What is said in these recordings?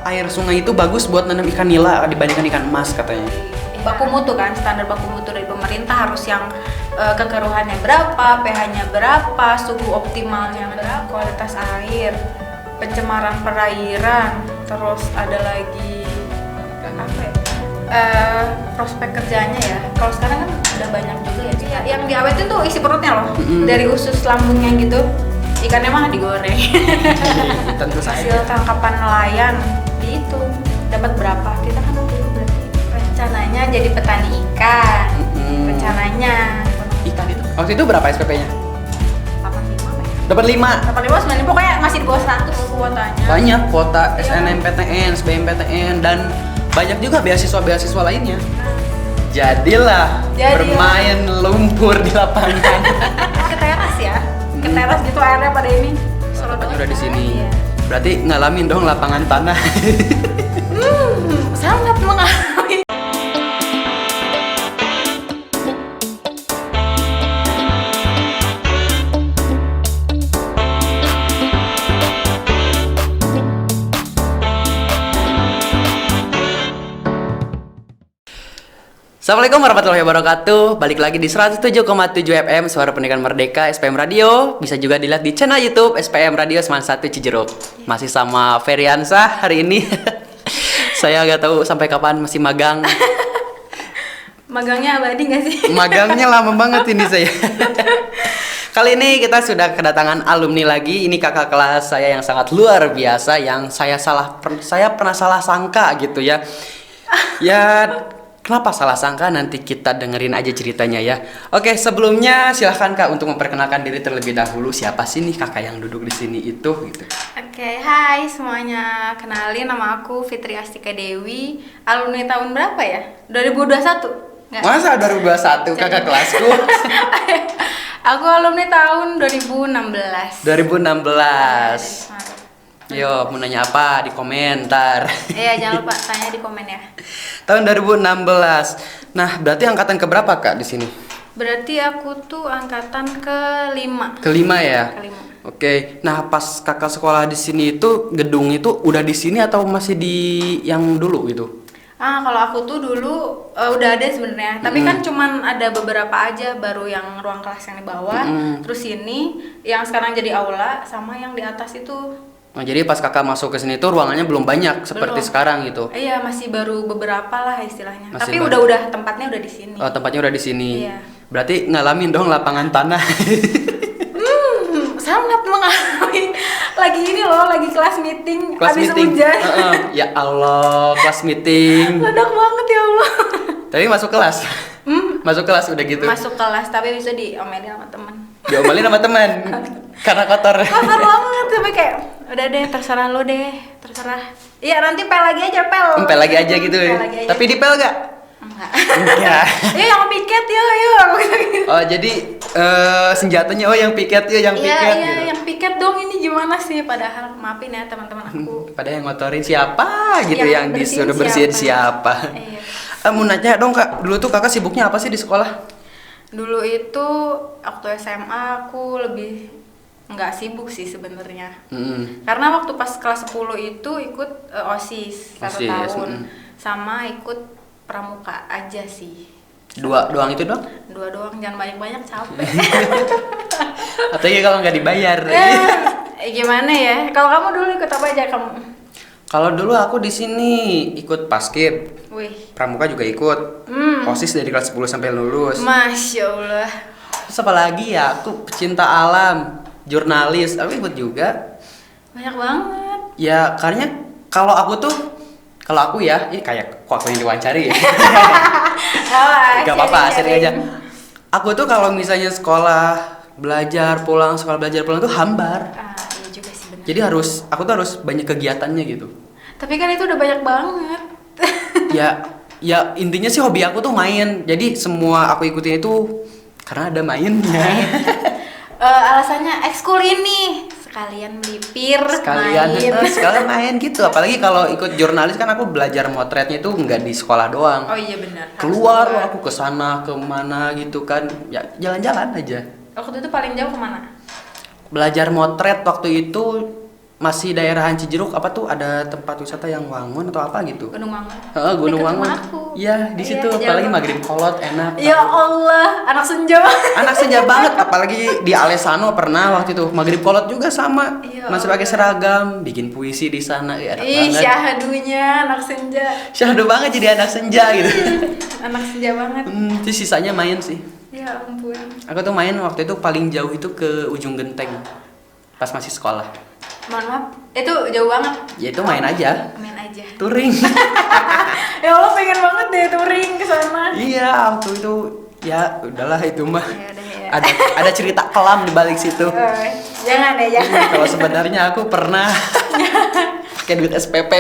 air sungai itu bagus buat nanam ikan nila dibandingkan ikan emas katanya. Baku mutu kan, standar baku mutu dari pemerintah harus yang kekeruhannya berapa, pH-nya berapa, suhu optimalnya berapa, kualitas air, pencemaran perairan, terus ada lagi apa ya? Prospek kerjanya ya. Kalau sekarang kan udah banyak juga ya. Yang diawetin tuh isi perutnya loh. Dari usus lambungnya gitu. Ikannya mah digoreng. Tentu saja. Hasil tangkapan nelayan itu dapat berapa? Kita kan waktu itu berarti rencananya jadi petani ikan. Rencananya Ikan itu. Waktu itu berapa SPP-nya? 85 apa ya? Dapat 5. 85 90 pokoknya masih di bawah 100 kuotanya. Banyak kuota SNMPTN, SBMPTN dan banyak juga beasiswa lainnya. Jadilah bermain lumpur di lapangan. Ke teras ya. Ke teras gitu airnya pada ini. Tempatnya udah di sini. Iya. Berarti ngalamin dong lapangan tanah. Sangat mengalami. Assalamualaikum warahmatullahi wabarakatuh. Balik lagi di 107,7 FM Suara Pendidikan Merdeka SPM Radio. Bisa juga dilihat di channel YouTube SPM Radio Semangat 1 Cijeruk. Masih sama Feriansah hari ini. Saya nggak tahu sampai kapan masih magang. Magangnya abadi nggak sih? Magangnya lama banget ini saya. Kali ini kita sudah kedatangan alumni lagi. Ini kakak kelas saya yang sangat luar biasa, yang saya pernah salah sangka gitu ya. Ya, kenapa salah sangka? Nanti kita dengerin aja ceritanya ya. Oke, sebelumnya silahkan Kak untuk memperkenalkan diri terlebih dahulu. Siapa sih nih kakak yang duduk di sini itu gitu? Oke, hai semuanya. Kenalin, nama aku Fitri Astika Dewi. Alumni tahun berapa ya? 2021? Nggak. Masa 2021 kakak kelasku? Aku alumni tahun 2016. 2016. Yo, mau nanya apa di komentar? Iya, jangan lupa tanya di komen ya. Tahun 2016. Nah, berarti angkatan keberapa Kak di sini? Berarti aku tuh angkatan kelima. Kelima ya? Kelima. Oke. Nah, pas kakak sekolah di sini itu gedung itu udah di sini atau masih di yang dulu gitu? Kalau aku tuh dulu udah ada sebenarnya, tapi kan cuman ada beberapa aja, baru yang ruang kelas yang di bawah, terus ini yang sekarang jadi aula, sama yang di atas itu. Oh, jadi pas kakak masuk ke sini tuh ruangannya belum banyak seperti sekarang gitu? Iya, masih baru beberapa lah istilahnya. Masih tapi baru. udah tempatnya udah di sini. Oh, tempatnya udah di sini. Iya. Berarti ngalamin dong lapangan tanah. Sangat mengalami. Lagi ini loh, lagi kelas meeting, Kelas habis meeting. hujan. Ya Allah, kelas meeting. Ledak banget ya Allah. Tapi masuk kelas. Masuk kelas udah gitu. Masuk kelas tapi bisa diomelin sama teman. Diomelin sama teman. Karena kotor. Kotor banget, tapi kayak udah deh, terserah lo deh, terserah. Iya, nanti pel lagi aja, pel. Pel lagi aja gitu ya. Pel lagi aja. Tapi dipel gak? Enggak. Enggak. Yuk yang piket yuk. Oh, jadi senjatanya yang piket yang piket Iya, gitu. yang piket dong, ini gimana sih? Padahal maafin ya teman-teman aku. Pada yang ngotorin siapa gitu, yang disuruh bersihin siapa. Iya. Mau nanya dong Kak, dulu tuh kakak sibuknya apa sih di sekolah? Dulu itu waktu SMA aku lebih nggak sibuk sih sebenarnya. Karena waktu pas kelas 10 itu ikut OSIS 1 tahun. Sama ikut pramuka aja sih. Doang itu dong? Dua doang, jangan banyak-banyak, capek. Atau ya kalau nggak dibayar? Gimana ya? Kalau kamu dulu ikut apa aja kamu? Kalau dulu aku di sini ikut paskib, Wih, pramuka juga ikut, OSIS dari kelas 10 sampai lulus. Masya Allah. Terus apa lagi ya? Aku pecinta alam, jurnalis, aku ikut juga. Banyak banget. Ya, karena kalau aku ya, ini kayak kok aku yang diwawancari ya. Gak apa-apa, sering aja. Aku tuh kalau misalnya sekolah belajar pulang tuh hambar. Iya juga sih benar. Jadi aku tuh harus banyak kegiatannya gitu. Tapi kan itu udah banyak banget. Ya intinya sih hobi aku tuh main. Jadi semua aku ikutin itu karena ada mainnya. Alasannya ekskul ini sekalian melipir, sekalian main gitu. Apalagi kalau ikut jurnalis kan aku belajar motretnya itu nggak di sekolah doang. Oh iya benar. Keluar aku ke sana kemana gitu kan. Ya jalan-jalan aja. Waktu itu paling jauh kemana? Belajar motret waktu itu masih daerahan Cijeruk apa tuh ada tempat wisata yang Wangun atau apa gitu. Gunung Wangun. Heeh, Gunung Dekat Wangun. rumah aku. Iya, di Iya, situ di apalagi jalan. maghrib kolot enak. Ya Allah, anak senja. Anak senja banget, apalagi di Alesano pernah waktu itu maghrib kolot juga sama. Ya Masih pakai Allah. seragam, bikin puisi di sana, ya enak Ih, banget. syahdunya anak senja. Syahdu banget jadi anak senja gitu. Anak senja banget. Terus sisanya main sih. Ya ampun. Aku tuh main waktu itu paling jauh itu ke ujung genteng pas masih sekolah. Mohon maaf, itu jauh banget. Ya itu main aja, Main aja. touring. Ya Allah, pengen banget deh touring ke sana. Iya, waktu itu ya udahlah itu mah. Ya udah ya. Ada cerita kelam di balik situ. Jangan ya, jangan. Kalau sebenarnya aku pernah pakai duit SPP.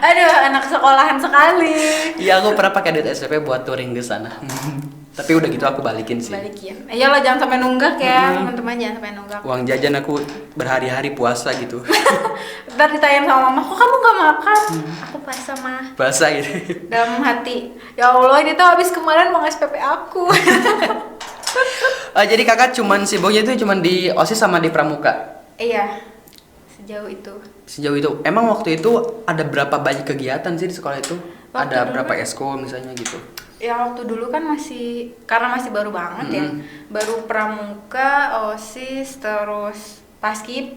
Aduh, anak sekolahan sekali. Iya, aku pernah pakai duit SPP buat touring di sana. Tapi udah gitu aku balikin sih. Balikin. Iyalah, jangan sampai nunggak ya, teman-teman, jangan sampai nunggak. Uang jajan aku berhari-hari puasa gitu. Ntar ditanyain sama mama, kok kamu gak makan? Aku puasa mah. Puasa gitu. Dalam hati, ya Allah, ini tuh habis kemarin uang SPP aku. Jadi kakak sibuknya itu cuman di OSIS sama di Pramuka. Iya, sejauh itu. Sejauh itu, emang waktu itu ada berapa banyak kegiatan sih di sekolah itu? Waktu Ada dulu berapa kan- eskul misalnya gitu? Ya waktu dulu kan karena masih baru banget ya, baru pramuka, OSIS, terus paskib.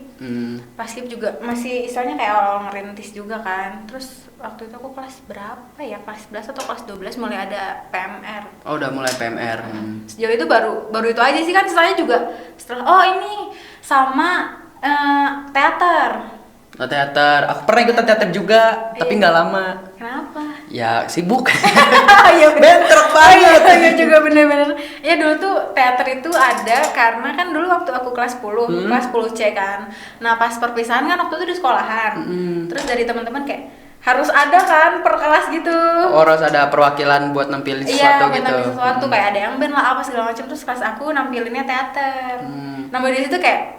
Paskib juga masih istilahnya kayak awal ngerintis juga kan. Terus waktu itu aku kelas berapa ya, kelas 11 atau kelas 12 mulai ada PMR. Oh, udah mulai PMR. Sejauh itu baru itu aja sih kan, istilahnya juga setelah oh ini sama teater. Oh, teater, aku pernah ikutan teater juga, tapi Iya. nggak lama. Kenapa? Ya sibuk. Iya Bentrok banget. Iya juga bener-bener. Ya dulu tuh teater itu ada karena kan dulu waktu aku kelas 10, kelas 10 C kan. Nah pas perpisahan kan waktu itu di sekolahan. Terus dari teman-teman kayak harus ada kan per kelas gitu. Oh, harus ada perwakilan buat nampilin Iya, sesuatu buat gitu. nampilin sesuatu kayak ada yang band lah apa segala macam. Terus kelas aku nampilinnya teater. Nah di situ kayak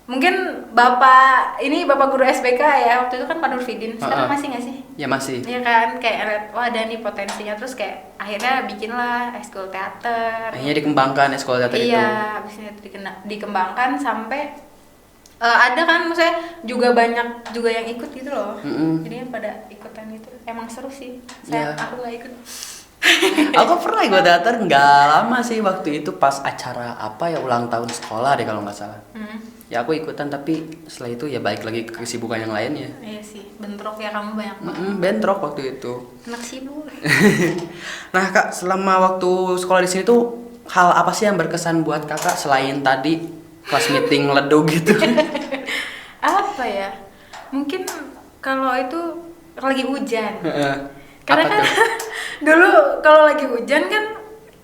mungkin bapak guru SBK ya waktu itu kan Pak Nurfidin. Sekarang masih nggak sih? Ya masih. Iya kan, kayak liat, wah ada nih potensinya, terus kayak akhirnya bikinlah ekskul teater. Akhirnya dikembangkan ya sekolah teater itu. Iya, abisnya dikembangkan sampai ada kan, maksudnya juga banyak juga yang ikut gitu loh. Jadinya pada ikutan gitu, emang seru sih. Iya. Aku gak ikut. Aku pernah ikut teater nggak lama sih, waktu itu pas acara apa ya, ulang tahun sekolah deh kalau nggak salah. Ya aku ikutan, tapi setelah itu ya balik lagi ke kesibukan yang lainnya. Iya sih, bentrok ya kamu banyak banget. Bentrok waktu itu. Anak sibuk. Nah kak, selama waktu sekolah di sini tuh hal apa sih yang berkesan buat kakak selain tadi kelas meeting ledug gitu? Apa ya? Mungkin kalau itu lagi hujan. Heeh. Karena Apa kan tuh? dulu kalau lagi hujan kan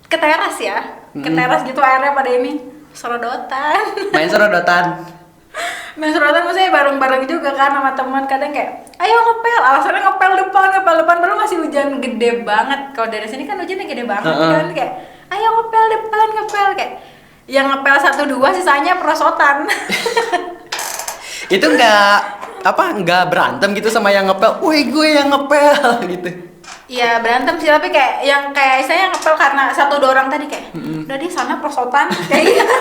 ke teras ya, ke teras gitu airnya pada ini serodotan. Main serodotan. Main serodotan maksudnya bareng-bareng juga kan sama teman, kadang kayak ayo ngepel, alasannya ngepel depan baru masih hujan gede banget. Kalau dari sini kan hujannya gede banget kan, kayak ayo ngepel depan, ngepel kayak yang ngepel 1-2 sisanya perosotan. Itu nggak berantem gitu sama yang ngepel, woi gue yang ngepel gitu. Iya berantem sih, tapi kayak saya ngepel karena 1-2 orang tadi kayak udah di sana perosotan kayak gitu.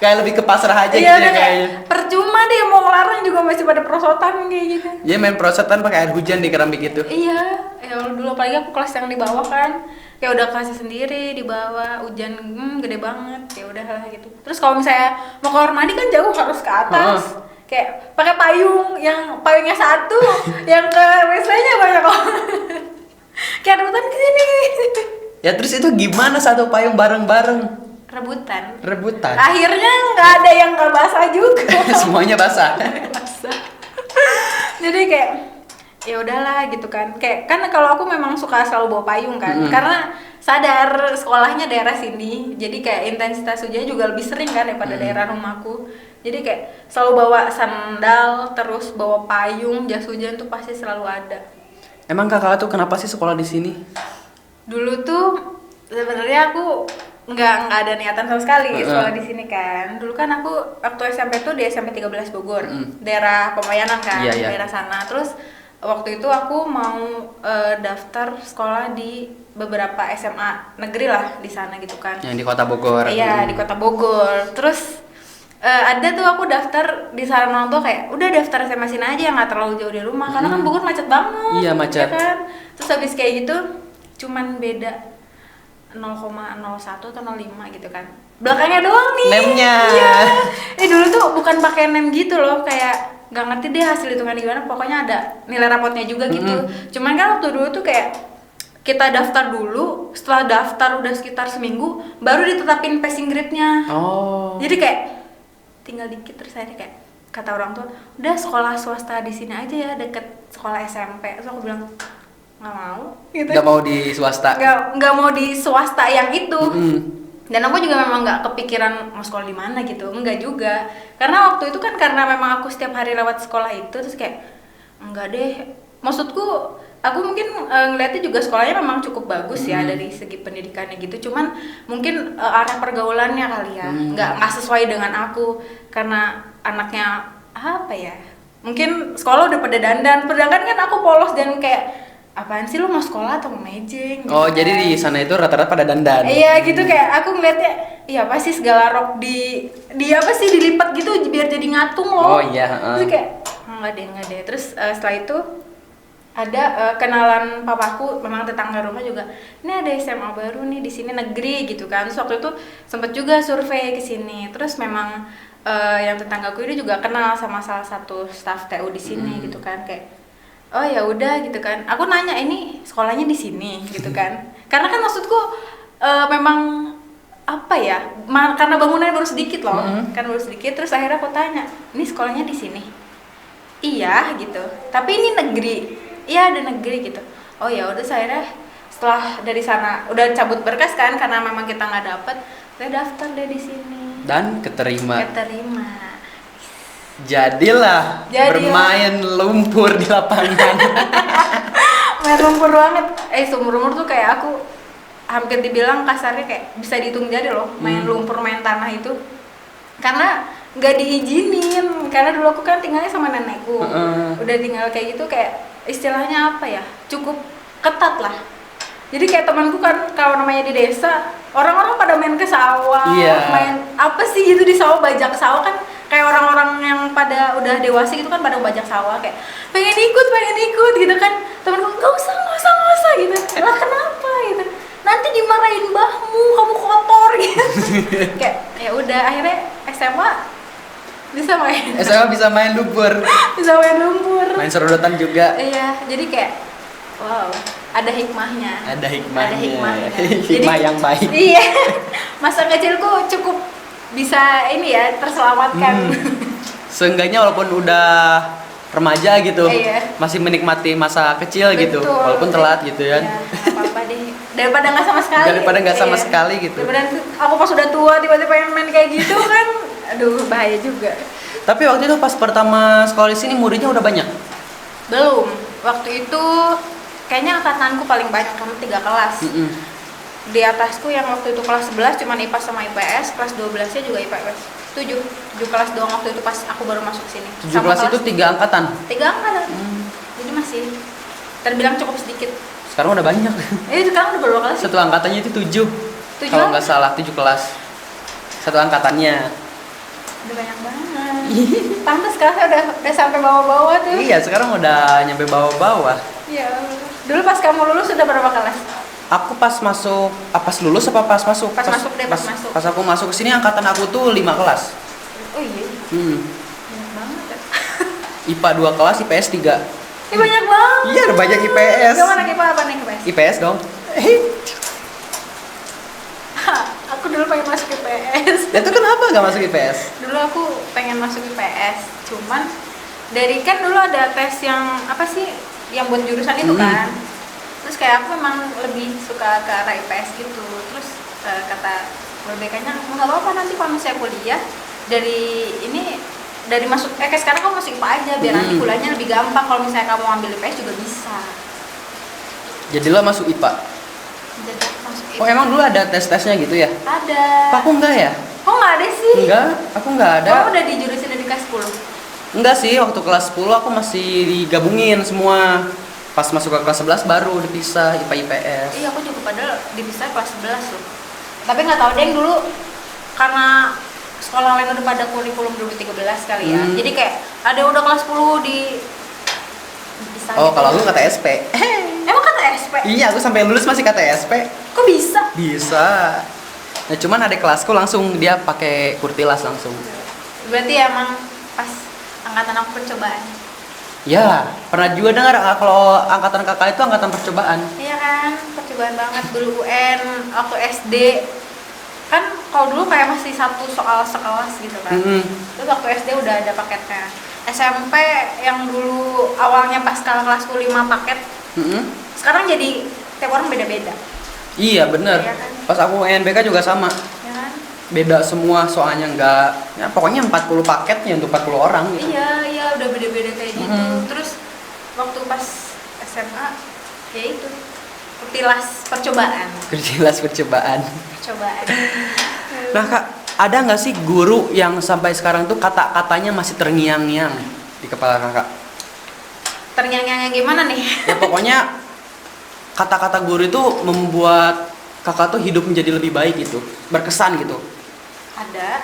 Kayak lebih ke pasrah aja Iya gitu ya udah kayak kayaknya. percuma deh mau ngelarang juga masih pada perosotan kayak gitu. Dia main perosotan pakai air hujan di keramik itu. Iya, ya Allah, dulu apalagi aku kelas yang di bawah kan, kayak udah kelasnya sendiri di bawah, hujan gede banget, ya udah hal gitu. Terus kalau misalnya mau ke kamar mandi kan jauh, harus ke atas, kayak pakai payungnya satu, yang ke WC-nya banyak banget. Kayak rebutan kesini. Ya terus itu gimana satu payung bareng-bareng? Rebutan. Rebutan. Akhirnya nggak ada yang nggak basah juga. Semuanya basah. Basah. Jadi kayak ya udahlah gitu kan, kayak kan kalau aku memang suka selalu bawa payung kan, karena sadar sekolahnya daerah sini, jadi kayak intensitas hujannya juga lebih sering kan daripada daerah rumahku. Jadi kayak selalu bawa sandal, terus bawa payung, jas hujan tuh pasti selalu ada. Emang kakak tuh kenapa sih sekolah di sini? Dulu tuh sebenarnya aku nggak ada niatan sama sekali sekolah di sini kan. Dulu kan aku waktu SMP tuh di SMP 13 Bogor, daerah Pemayanan kan, Iya, iya. daerah sana. Terus waktu itu aku mau daftar sekolah di beberapa SMA negeri lah di sana gitu kan. Yang di kota Bogor. Iya, di kota Bogor. Terus ada tuh aku daftar di saran orang tua kayak udah daftar SMA sini aja yang nggak terlalu jauh dari rumah karena kan Bogor macet banget. Iya, macet. ya kan. Terus habis kayak gitu cuman beda 0,01 atau 0,5 gitu kan. Belakangnya doang nih. Nemnya. Iya. Dulu tuh bukan pakai nem gitu loh, kayak nggak ngerti deh hasil hitungan gimana. Pokoknya ada nilai rapotnya juga gitu. Cuman kan waktu dulu tuh kayak kita daftar dulu, setelah daftar udah sekitar seminggu baru ditetapin passing grade-nya. Oh. Jadi kayak tinggal dikit terus akhirnya kayak kata orang tua, udah sekolah swasta di sini aja ya deket sekolah SMP. Terus aku bilang nggak mau gitu. Nggak mau di swasta. Nggak mau di swasta yang itu. Dan aku juga memang nggak kepikiran mau sekolah di mana gitu, enggak juga. Karena waktu itu kan karena memang aku setiap hari lewat sekolah itu terus kayak enggak deh. Maksudku aku mungkin ngeliatnya juga sekolahnya memang cukup bagus ya dari segi pendidikannya gitu. Cuman mungkin arah pergaulannya kali ya nggak sesuai dengan aku karena anaknya apa ya? Mungkin sekolah udah pada dandan, sedangkan kan aku polos dan kayak apaan sih lu mau sekolah atau mau mejeng? Gitu Oh, kan. jadi di sana itu rata-rata pada dandan. Iya gitu, kayak aku ngeliatnya iya apa sih segala rok di apa sih dilipat gitu biar jadi ngatung loh. Oh iya. Terus kayak enggak deh. Terus setelah itu ada kenalan papaku, memang tetangga rumah juga. Ini ada SMA baru nih di sini negeri gitu kan. Terus waktu itu sempet juga survei ke sini. Terus memang yang tetanggaku ini juga kenal sama salah satu staf TU di sini gitu kan, kayak oh ya udah gitu kan. Aku nanya ini sekolahnya di sini gitu kan. Karena kan maksudku memang apa ya? Karena bangunannya baru sedikit loh. Kan baru sedikit terus akhirnya aku tanya, "Ini sekolahnya di sini?" Iya gitu. Tapi ini negeri. Iya ada negeri gitu. Oh ya udah akhirnya setelah dari sana udah cabut berkas kan karena memang kita nggak dapet, saya daftar deh di sini. Dan keterima. Jadilah bermain lumpur di lapangan. Main lumpur banget. Seumur umur tuh kayak aku hampir dibilang kasarnya kayak bisa dihitung jari loh main lumpur, main tanah itu. Karena nggak diizinin. Karena dulu aku kan tinggalnya sama nenekku. Udah tinggal kayak gitu kayak istilahnya apa ya? Cukup ketat lah. Jadi kayak temanku kan kalau namanya di desa, orang-orang pada main ke sawah, main apa sih gitu di sawah, bajak sawah kan kayak orang-orang yang pada udah dewasa gitu kan pada bajak sawah kayak pengen ikut gitu kan. Temanku nggak usah gitu. Lah kenapa gitu? Nanti dimarahin mbahmu, kamu kotor gitu. Kayak ya udah akhirnya SMA bisa main lumpur. Main serodotan juga. Iya, jadi kayak wow, ada hikmahnya. Hikmah yang baik. Iya. Masa kecilku cukup bisa ini ya, terselamatkan. Seenggaknya walaupun udah remaja gitu, masih menikmati masa kecil gitu, walaupun telat gitu ya. Iya, apa-apa deh. Daripada nggak sama sekali. Gitu. Daripada aku pas udah tua tiba-tiba pengen main kayak gitu kan, aduh bahaya juga. Tapi waktu itu pas pertama sekolah di sini muridnya udah banyak? Belum. Waktu itu kayaknya angkatanku paling banyak, karena 3 kelas. Di atasku yang waktu itu kelas 11 cuma IPA sama IPS, kelas 12-nya juga IPS. 7 kelas doang waktu itu pas aku baru masuk sini. 7 kelas itu 3 angkatan? 3 angkatan. Jadi masih terbilang cukup sedikit. Sekarang udah banyak. Sekarang udah berapa kelas? Satu angkatannya itu 7. Kalau nggak salah 7 kelas. Satu angkatannya. Udah banyak banget. Pantas kelasnya udah sampai bawah-bawah tuh. Iya, sekarang udah nyampe bawah-bawah. Iya. Dulu pas kamu lulus sudah berapa kelas? Aku pas masuk, pas lulus apa pas masuk? Pas masuk. Pas aku masuk ke sini angkatan aku tuh 5 kelas. Oh iya. Banyak banget ya. IPA 2 kelas, IPS 3. Banyak banget. Iya, banyak IPS. Kamu anak IPA apa nih IPS? IPS dong. Aku dulu pengen masuk IPS. Itu kenapa nggak masuk IPS? Dulu aku pengen masuk IPS, cuman dari kan dulu ada tes yang apa sih yang buat jurusan itu kan. Terus kayak aku memang lebih suka ke arah IPS gitu. Terus kata BBK-nya nggak apa-apa nanti kalau misalnya kuliah dari masuk kayak sekarang kamu masuk IPA aja biar nanti kuliahnya lebih gampang. Kalau misalnya kamu ambil IPS juga bisa. Jadilah masuk IPA. Oh emang dulu ada tes-tesnya gitu ya? Ada. Kok aku enggak ya? Kok nggak ada sih? Enggak, aku enggak ada. Kamu udah di jurusan dari kelas 10? Enggak sih, waktu kelas 10 aku masih digabungin semua. Pas masuk ke kelas 11 baru dipisah IPA IPS. Iya, aku juga padahal dipisah kelas 11 loh. Tapi nggak tahu deh dulu karena sekolah lain udah pada kurikulum 2013 kali ya. Jadi kayak ada yang udah kelas 10 di bisa Oh, gitu. kalau aku KTSP. Emang kata SP? Iya, aku sampai lulus masih KTSP. Kok bisa? Bisa. Nah, cuman adik kelasku langsung dia pakai kurtilas langsung. Berarti emang pas angkatan aku percobaan. Ya, pernah juga dengar kalau angkatan kakak itu angkatan percobaan. Iya kan, percobaan banget dulu UN waktu SD. Kan kalau dulu kayak masih satu soal sekelas gitu kan. Terus waktu SD udah ada paketnya. SMP yang dulu awalnya pas kelasku 5 paket, sekarang jadi tiap orang beda-beda. Iya, bener. Iya kan? Pas aku UNBK juga sama. Ya kan? Beda semua soalnya nggak, ya pokoknya 40 paketnya untuk 40 orang gitu. Iya, udah beda-beda kayak gitu. Terus waktu pas SMA, ya itu kurtilas percobaan. Kurtilas percobaan. Percobaan. Nah kak, ada nggak sih guru yang sampai sekarang tuh kata-katanya masih terngiang-ngiang di kepala kakak? Terngiang-ngiang gimana nih? Ya pokoknya kata-kata guru itu membuat kakak tuh hidup menjadi lebih baik gitu, berkesan gitu. Ada.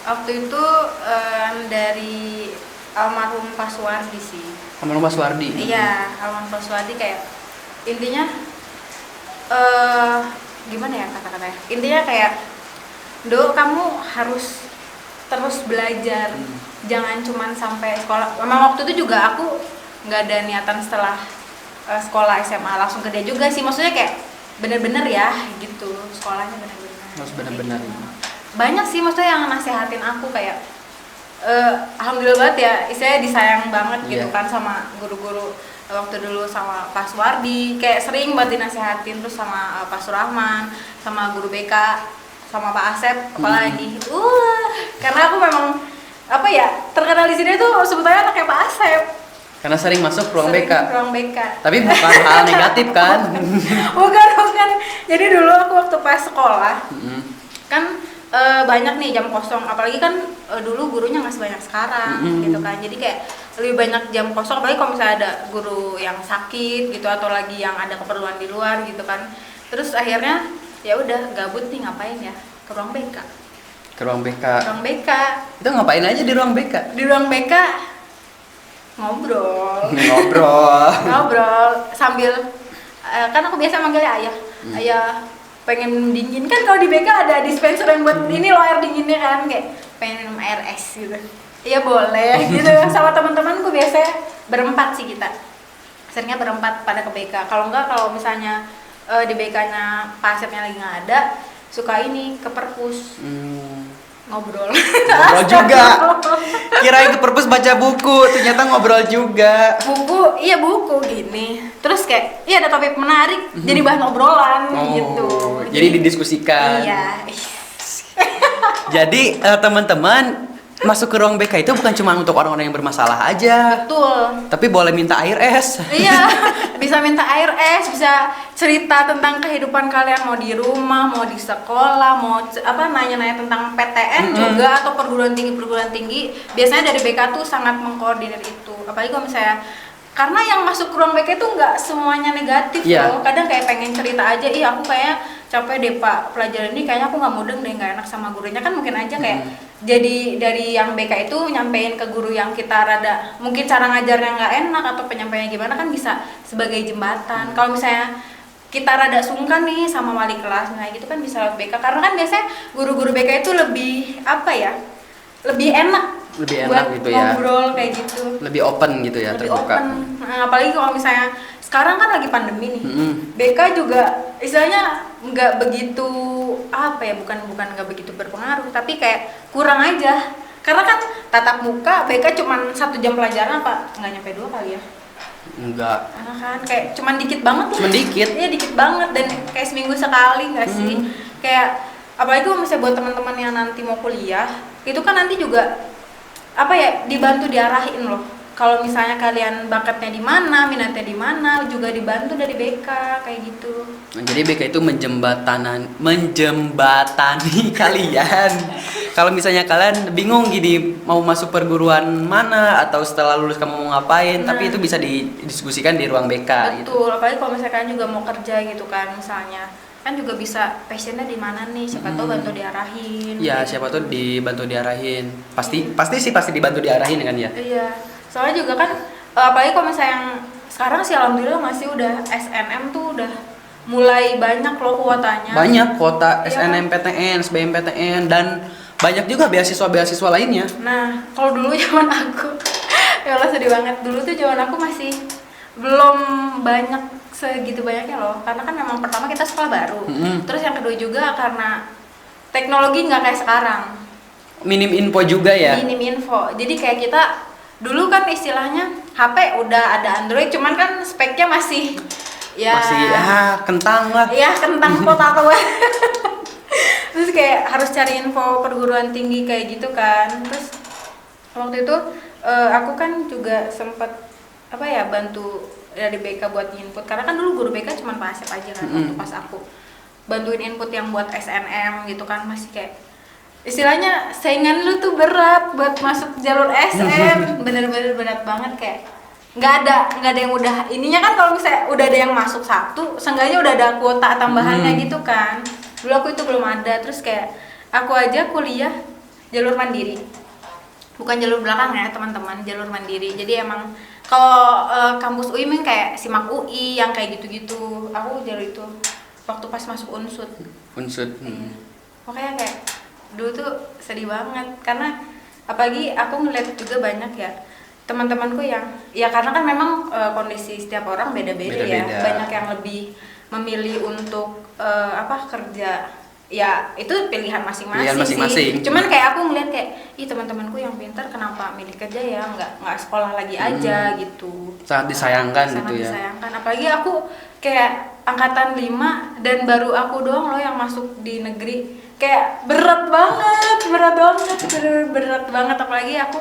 Waktu itu dari almarhum Pak Suwardi sih. Almarhum Mas Wardi. Iya, almarhum Pak Suwardi kayak intinya gimana ya kata-katanya? Intinya kayak, Do, kamu harus terus belajar, jangan cuman sampai sekolah. Memang waktu itu juga aku nggak ada niatan setelah sekolah SMA langsung kerja juga sih. Maksudnya kayak bener-bener ya gitu, sekolahnya bener-bener. Harus bener-bener. Gitu. Banyak sih maksudnya yang nasehatin aku kayak, alhamdulillah banget ya, istilahnya disayang banget gitu kan sama guru-guru waktu dulu, sama Pak Suwardi, kayak sering banget dinasehatin, terus sama Pak Surahman, sama guru BK, sama Pak Asep, apalagi. Karena aku memang apa ya, terkenal di sini tuh sebetulnya anaknya Pak Asep. Karena sering masuk ruang Sering BK. ruang BK. Tapi bukan hal negatif kan? bukan. Jadi dulu aku waktu pas sekolah, kan banyak nih jam kosong, apalagi kan dulu gurunya nggak sebanyak sekarang gitu kan, jadi kayak lebih banyak jam kosong, apalagi kalau misalnya ada guru yang sakit gitu atau lagi yang ada keperluan di luar gitu kan. Terus akhirnya ya udah gabut nih, ngapain ya, ke ruang BK. Ke ruang BK. Ruang BK. Itu ngapain aja di ruang BK? Di ruang BK ngobrol sambil kan aku biasa manggilnya ayah. Ayah pengen dingin kan, kalau di BK ada dispenser yang buat ini loh, air dinginnya kan, kayak pengen minum air es gitu. Iya boleh gitu. Sama teman-temanku biasanya berempat sih kita. Seringnya berempat pada ke BK. Kalau enggak, kalau misalnya di BK-nya Pak Asepnya lagi nggak ada, suka ini ke perpus. Ngobrol juga. Kirain ke perpus baca buku, ternyata ngobrol juga. Buku gini. Terus kayak iya ada topik menarik, jadi bahan obrolan gitu. Jadi didiskusikan. Iya. Jadi teman-teman, masuk ke ruang BK itu bukan cuma untuk orang-orang yang bermasalah aja. Betul. Tapi boleh minta air es. Iya, bisa minta air es, bisa cerita tentang kehidupan kalian, mau di rumah, mau di sekolah, mau nanya-nanya tentang PTN juga atau perguruan tinggi. Biasanya dari BK tuh sangat mengkoordinir itu. Apalagi kalau misalnya, karena yang masuk ke ruang BK itu nggak semuanya negatif loh. Kadang kayak pengen cerita aja, aku kayak capek deh Pak, pelajaran ini kayaknya aku nggak mudeng deh, nggak enak sama gurunya. Kan mungkin aja kayak jadi dari yang BK itu nyampein ke guru yang kita rada mungkin cara ngajarnya nggak enak atau penyampaiannya gimana, kan bisa sebagai jembatan. Kalau misalnya kita rada sungkan nih sama wali kelas, nah gitu kan bisa lewat BK. Karena kan biasanya guru-guru BK itu lebih lebih enak buat gitu ya, ngobrol kayak gitu, lebih open gitu ya, lebih terbuka. open. Nah, apalagi kalau misalnya sekarang kan lagi pandemi nih, BK juga istilahnya nggak begitu bukan nggak begitu berpengaruh, tapi kayak kurang aja. Karena kan tatap muka BK cuman 1 jam pelajaran, apa nggak nyampe 2 kali ya? Enggak. Karena kan kayak cuman dikit banget lah. Cuman dikit. Iya dikit banget, dan kayak seminggu sekali nggak sih? Kayak apalagi kalau misalnya buat teman-teman yang nanti mau kuliah, itu kan nanti juga dibantu diarahin loh. Kalau misalnya kalian bakatnya di mana, minatnya di mana, juga dibantu dari BK kayak gitu. Nah, jadi BK itu menjembatani kalian. Kalau misalnya kalian bingung gini mau masuk perguruan mana atau setelah lulus kamu mau ngapain, tapi itu bisa didiskusikan di ruang BK. Betul, apalagi kalau misalnya kalian juga mau kerja gitu kan, misalnya kan juga bisa passionnya di mana nih, siapa tahu bantu diarahin. Ya siapa tuh dibantu diarahin, pasti dibantu diarahin kan ya. Iya, soalnya juga kan apalagi kalau misalnya yang sekarang sih alhamdulillah masih udah SNM tuh udah mulai banyak loh kuotanya. Banyak kuota Iya. SNMPTN, SBMPTN, dan banyak juga beasiswa lainnya. Nah, kalau dulu zaman aku, ya Allah sedih banget. Dulu tuh zaman aku masih belum banyak segitu banyaknya loh. Karena kan memang pertama kita sekolah baru. Terus yang kedua juga karena teknologi nggak kayak sekarang. Minim info juga ya. Minim info. Jadi kayak kita dulu kan istilahnya HP udah ada Android, cuman kan speknya masih Masih kentang lah. ya kentang potato. Terus kayak harus cari info perguruan tinggi kayak gitu kan. Terus waktu itu aku kan juga sempat bantu dari BK buat input, karena kan dulu guru BK cuma Pak Asep aja kan. Waktu pas aku bantuin input yang buat SNM gitu kan, masih kayak istilahnya saingan lu tuh berat buat masuk jalur SM. Bener-bener berat banget, kayak nggak ada yang udah ininya kan. Kalau misalnya udah ada yang masuk satu, seenggaknya udah ada kuota tambahannya gitu kan. Dulu aku itu belum ada. Terus kayak aku aja kuliah jalur mandiri, bukan jalur belakang ya teman-teman, jalur mandiri. Jadi emang kalau kampus UI mungkin kayak SIMAK UI yang kayak gitu-gitu, aku jalur itu waktu pas masuk Unsud. Makanya kayak dulu tuh sedih banget, karena apalagi aku ngeliat juga banyak ya teman-temanku yang ya karena kan memang kondisi setiap orang beda-beda ya. Banyak yang lebih memilih untuk kerja, ya itu pilihan masing-masing sih. Cuman kayak aku ngeliat kayak teman-temanku yang pintar kenapa milih kerja ya, nggak sekolah lagi aja gitu. Sangat disayangkan Sangat gitu ya. disayangkan. Apalagi aku kayak angkatan 5 dan baru aku doang loh yang masuk di negeri. Kayak berat banget. Berat banget. Apalagi aku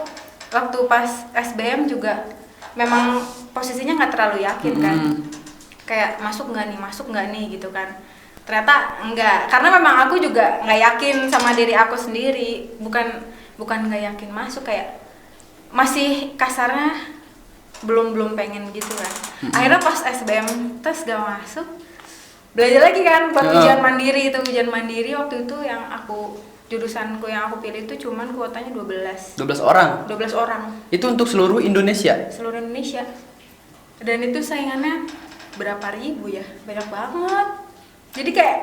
waktu pas SBM juga memang posisinya nggak terlalu yakin kan. Kayak masuk nggak nih gitu kan. Ternyata enggak, karena memang aku juga nggak yakin sama diri aku sendiri. Bukan nggak yakin masuk, kayak masih kasarnya belum pengen gitu kan. Akhirnya pas SBM tes gak masuk, belajar lagi kan buat ujian mandiri. Itu ujian mandiri waktu itu yang jurusanku yang aku pilih itu cuman kuotanya 12 orang. Itu untuk seluruh Indonesia. Dan itu saingannya berapa ribu ya, banyak banget. Jadi kayak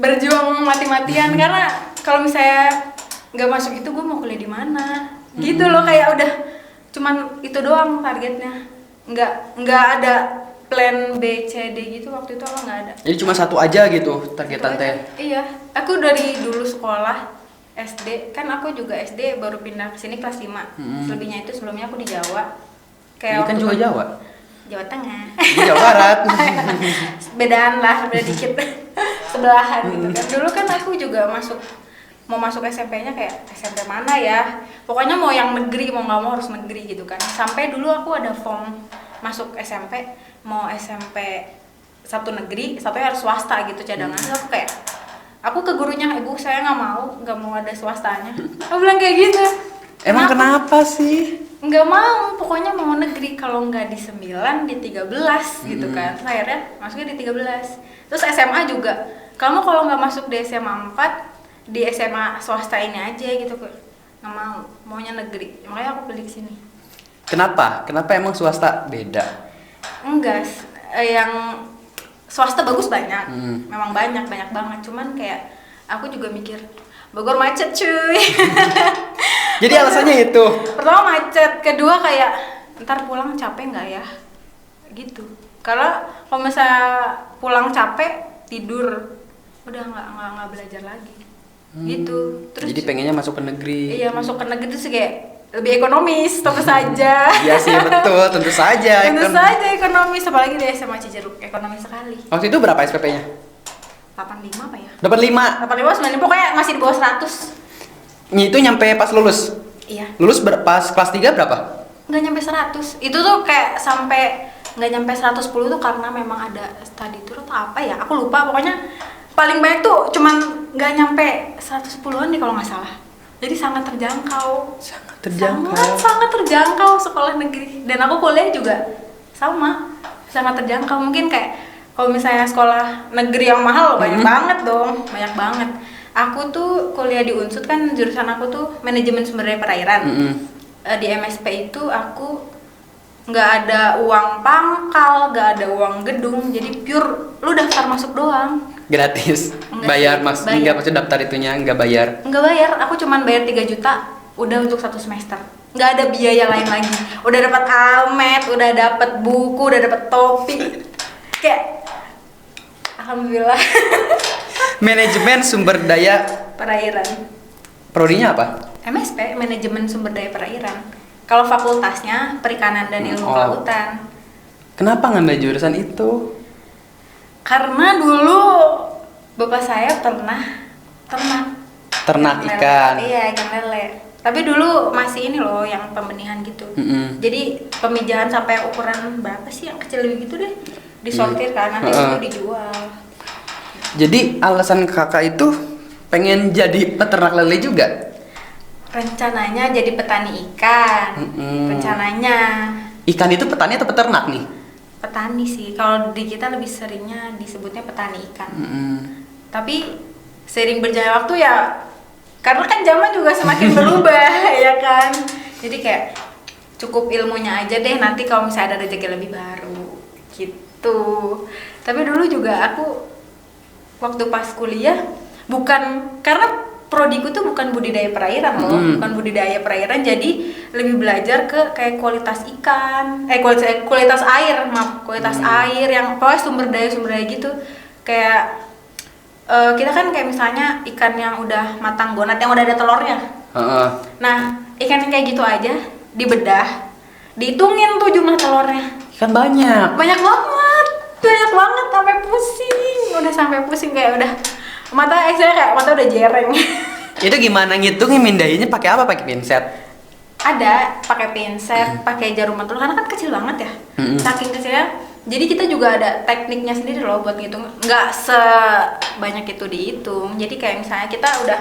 berjuang mati-matian, karena kalau misalnya nggak masuk itu gue mau kuliah di mana gitu loh. Kayak udah cuman itu doang targetnya, nggak ada plan B C D gitu. Waktu itu aku nggak ada, Jadi cuma satu aja gitu targetan teh. Iya, aku dari dulu sekolah SD kan, aku juga SD baru pindah ke sini kelas 5. Selebihnya itu sebelumnya aku di Jawa. Ini kan juga Jawa. Jawa Tengah. Di Jawa Barat. Bedaan lah, beda dikit. Sebelahan gitu kan. Dulu kan aku juga mau masuk SMP-nya kayak SMP mana ya. Pokoknya mau yang negeri, mau nggak mau harus negeri gitu kan. Sampai dulu aku ada form masuk SMP, mau SMP satu negeri, satu harus swasta gitu cadangan. Aku kayak, aku ke gurunya, ibu saya nggak mau ada swastanya. Aku bilang kayak gitu. Emang kenapa sih? Nggak mau, pokoknya mau negeri, kalau nggak di 9 di 13 gitu kan. Terus akhirnya masuknya di 13. Terus SMA juga, kamu kalau nggak masuk di SMA 4, di SMA swasta ini aja gitu. Nggak mau, maunya negeri. Makanya aku pilih sini. Kenapa emang swasta beda? Enggak, yang swasta bagus banyak. Memang banyak banget. Cuman kayak aku juga mikir, Bogor macet cuy. Jadi alasannya itu. Pertama macet, kedua kayak ntar pulang capek nggak ya, gitu. Karena kalau misalnya pulang capek tidur, udah nggak belajar lagi, gitu. Terus Jadi pengennya masuk ke negeri. Iya, masuk ke negeri itu sih kayak lebih ekonomis, tentu saja. Iya sih, betul, tentu saja. Tentu saja ekonomis, apalagi di SMA Cijeruk, ekonomis sekali. Waktu itu berapa SPP-nya? 85 apa ya? Dapat 5. 85, 90, pokoknya masih di bawah 100. Itu nyampe pas lulus. Iya. Lulus pas kelas 3 berapa? Nggak nyampe 100. Itu tuh kayak sampai nggak nyampe 110 tuh karena memang ada study tour atau apa ya, aku lupa. Pokoknya paling banyak tuh cuman nggak nyampe 110-an nih kalau nggak salah. Jadi sangat terjangkau. Sangat terjangkau sekolah negeri. Dan aku kuliah juga sama, sangat terjangkau. Mungkin kayak Kalau misalnya sekolah negeri yang mahal banyak banget dong, banyak banget. Aku tuh kuliah di Unsud kan, jurusan aku tuh manajemen sumber daya perairan. Di MSP itu aku nggak ada uang pangkal, nggak ada uang gedung, jadi pure lu daftar masuk doang. Gratis. Enggak Bayar sih, mas, bayar. enggak maksud daftar itunya enggak bayar. Nggak bayar, aku cuman bayar 3 juta udah untuk 1 semester. Nggak ada biaya lain lagi. Udah dapat almet, udah dapat buku, udah dapat topi. Kayak alhamdulillah. Manajemen sumber daya Perairan. prodinya apa? MSP, manajemen sumber daya perairan. Kalau fakultasnya perikanan dan ilmu kelautan. Kenapa ngambil jurusan itu? Karena dulu bapak saya pernah Ternak lele. ikan. Iya, ikan lele. Tapi dulu masih ini loh yang pembenihan gitu. Jadi pemijahan sampai ukuran berapa sih yang kecil gitu deh. Disortir kan, nanti itu dijual. Jadi alasan kakak itu pengen jadi peternak lele juga? Rencananya jadi petani ikan. Rencananya Ikan itu petani atau peternak nih? petani sih. Kalau di kita lebih seringnya disebutnya petani ikan. Tapi seiring berjalannya waktu ya, karena kan zaman juga semakin berubah ya kan. Jadi kayak cukup ilmunya aja deh, nanti kalau misalnya ada rezeki lebih baru gitu. Tapi dulu juga aku waktu pas kuliah, bukan karena prodiku tuh bukan budidaya perairan loh, bukan budidaya perairan, jadi lebih belajar ke kayak kualitas ikan, kualitas air, kualitas air yang pokoknya sumber daya gitu. Kayak kita kan kayak misalnya ikan yang udah matang gonat, yang udah ada telurnya. Nah, ikan yang kayak gitu aja dibedah, dihitungin tuh jumlah telurnya. Ikan banyak. Banyak banget sampai pusing. Udah sampai pusing kayak udah saya kayak mata udah jereng. Itu gimana ngitungin, mindahinnya pakai apa? Pakai pinset? Ada pakai pinset, pakai jarum telur karena kan kecil banget ya. Saking kecilnya. Jadi kita juga ada tekniknya sendiri loh buat ngitung. Nggak sebanyak itu dihitung. Jadi kayak misalnya kita udah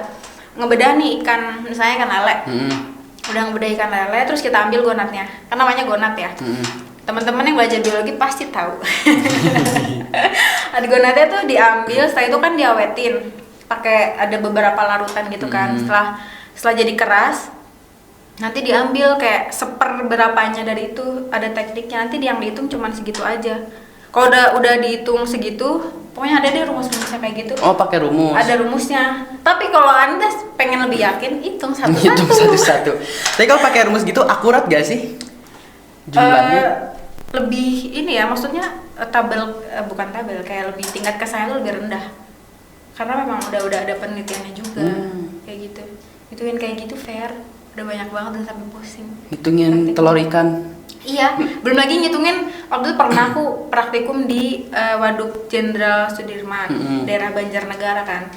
ngebedah nih ikan, misalnya ikan lele. Udah ngebedah ikan lele, terus kita ambil gonatnya. Kan namanya gonat ya. Teman-teman yang belajar biologi pasti tahu. Gonatnya tuh diambil, setelah itu kan diawetin. Pakai ada beberapa larutan gitu kan. Setelah jadi keras, nanti diambil kayak seperberapanya dari itu, ada tekniknya. Nanti yang dihitung cuma segitu aja. Kalau udah dihitung segitu, pokoknya ada deh rumus-rumusnya kayak gitu. Oh, pakai rumus. Ada rumusnya. Tapi kalau Anda pengen lebih yakin, hitung satu-satu. Hitung satu-satu. Tapi kalau pakai rumus gitu akurat gak sih jumlahnya? Lebih ini ya, maksudnya bukan tabel, kayak lebih tingkat kesayangan tuh lebih rendah. Karena memang udah ada penelitiannya juga. Kayak gitu. Ituin kayak gitu fair. Udah banyak banget dan sampai pusing. Hitungin telur ikan. Iya, belum lagi ngitungin. Waktu itu pernah aku praktikum di Waduk Jenderal Sudirman, daerah Banjarnegara kan.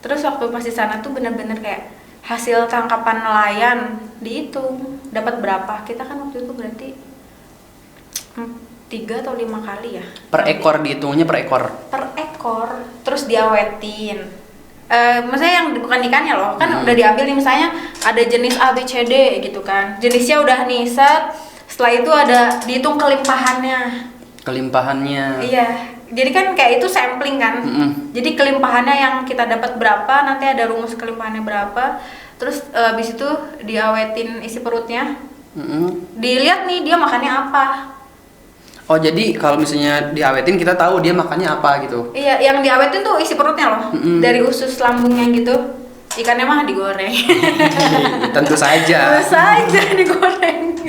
Terus waktu pas di sana tuh bener-bener kayak hasil tangkapan nelayan dihitung dapat berapa. Kita kan waktu itu berarti 3 atau 5 kali ya. Per ekor dihitungnya per ekor. Per ekor, terus diawetin. Maksudnya yang bukan ikannya loh, kan udah diambil nih, misalnya ada jenis A, B, C, D gitu kan. Jenisnya udah nih set. Setelah itu ada dihitung kelimpahannya. Kelimpahannya. Iya, jadi kan kayak itu sampling kan. Jadi kelimpahannya yang kita dapat berapa, nanti ada rumus kelimpahannya berapa. Terus habis itu diawetin isi perutnya. Dilihat nih dia makannya apa. Oh, jadi kalau misalnya diawetin kita tahu dia makannya apa gitu. Iya, yang diawetin tuh isi perutnya loh. Dari usus lambungnya gitu. Ikannya mah digoreng. Tentu saja. Tentu saja digoreng.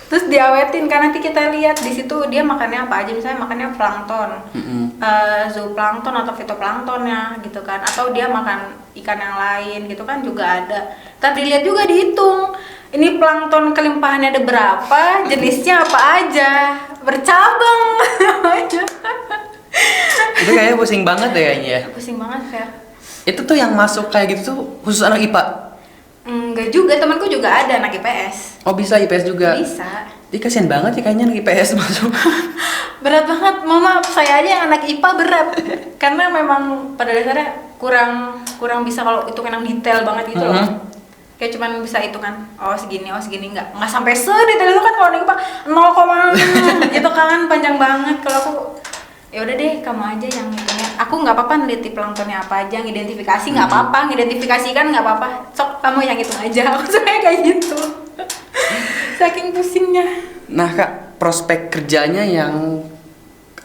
Terus diawetin kan, nanti kita lihat di situ dia makannya apa aja. Misalnya makannya plankton, zooplankton atau fitoplanktonnya gitu kan. Atau dia makan ikan yang lain gitu kan juga ada. Tapi dilihat juga, dihitung. Ini plankton kelimpahannya ada berapa, jenisnya apa aja, bercabang aja. Itu kayaknya pusing banget ya kayaknya. Pusing banget, Fer. Itu tuh yang masuk kayak gitu tuh khusus anak IPA? Enggak juga, temanku juga ada anak IPS. Oh, bisa IPS juga? Bisa. Ih, kasihan banget ya kayaknya anak IPS masuk. Berat banget, mama saya aja yang anak IPA berat. Karena memang pada dasarnya kurang bisa kalau hitung yang detail banget gitu loh. Kayak cuman bisa hitungan, oh segini nggak sampai sedetail itu kan. Kalau anak IPA 0, gitu kan, panjang banget. Kalau aku ya udah deh kamu aja yang hitungnya, aku nggak apa-apa neliti planktonnya apa aja, ngidentifikasi nggak apa-apa, ngidentifikasikan nggak apa-apa, sok kamu yang hitung aja. Aku suka kayak gitu. Saking pusingnya. Nah kak, prospek kerjanya yang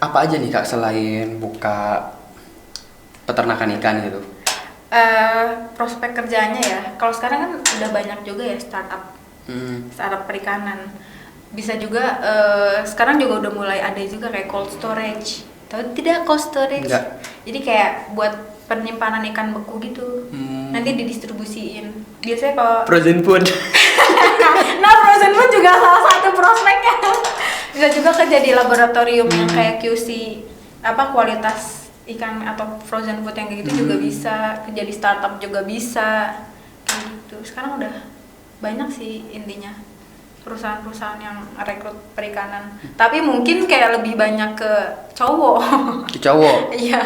apa aja nih kak selain buka peternakan ikan gitu? Prospek kerjanya ya, kalau sekarang kan udah banyak juga ya startup perikanan. Bisa juga sekarang juga udah mulai ada juga kayak cold storage. Tahu tidak cold storage? Enggak. Jadi kayak buat penyimpanan ikan beku gitu. Nanti didistribusiin. Biasanya kalau Frozen food. nah, frozen food juga salah satu prospeknya. Bisa juga kerja di laboratorium yang kayak QC kualitas ikan atau frozen food yang kayak gitu juga bisa. Kerja di startup juga bisa. Kayak gitu. Sekarang udah banyak sih intinya perusahaan-perusahaan yang rekrut perikanan. Tapi mungkin kayak lebih banyak ke cowok. Ke cowok. Iya,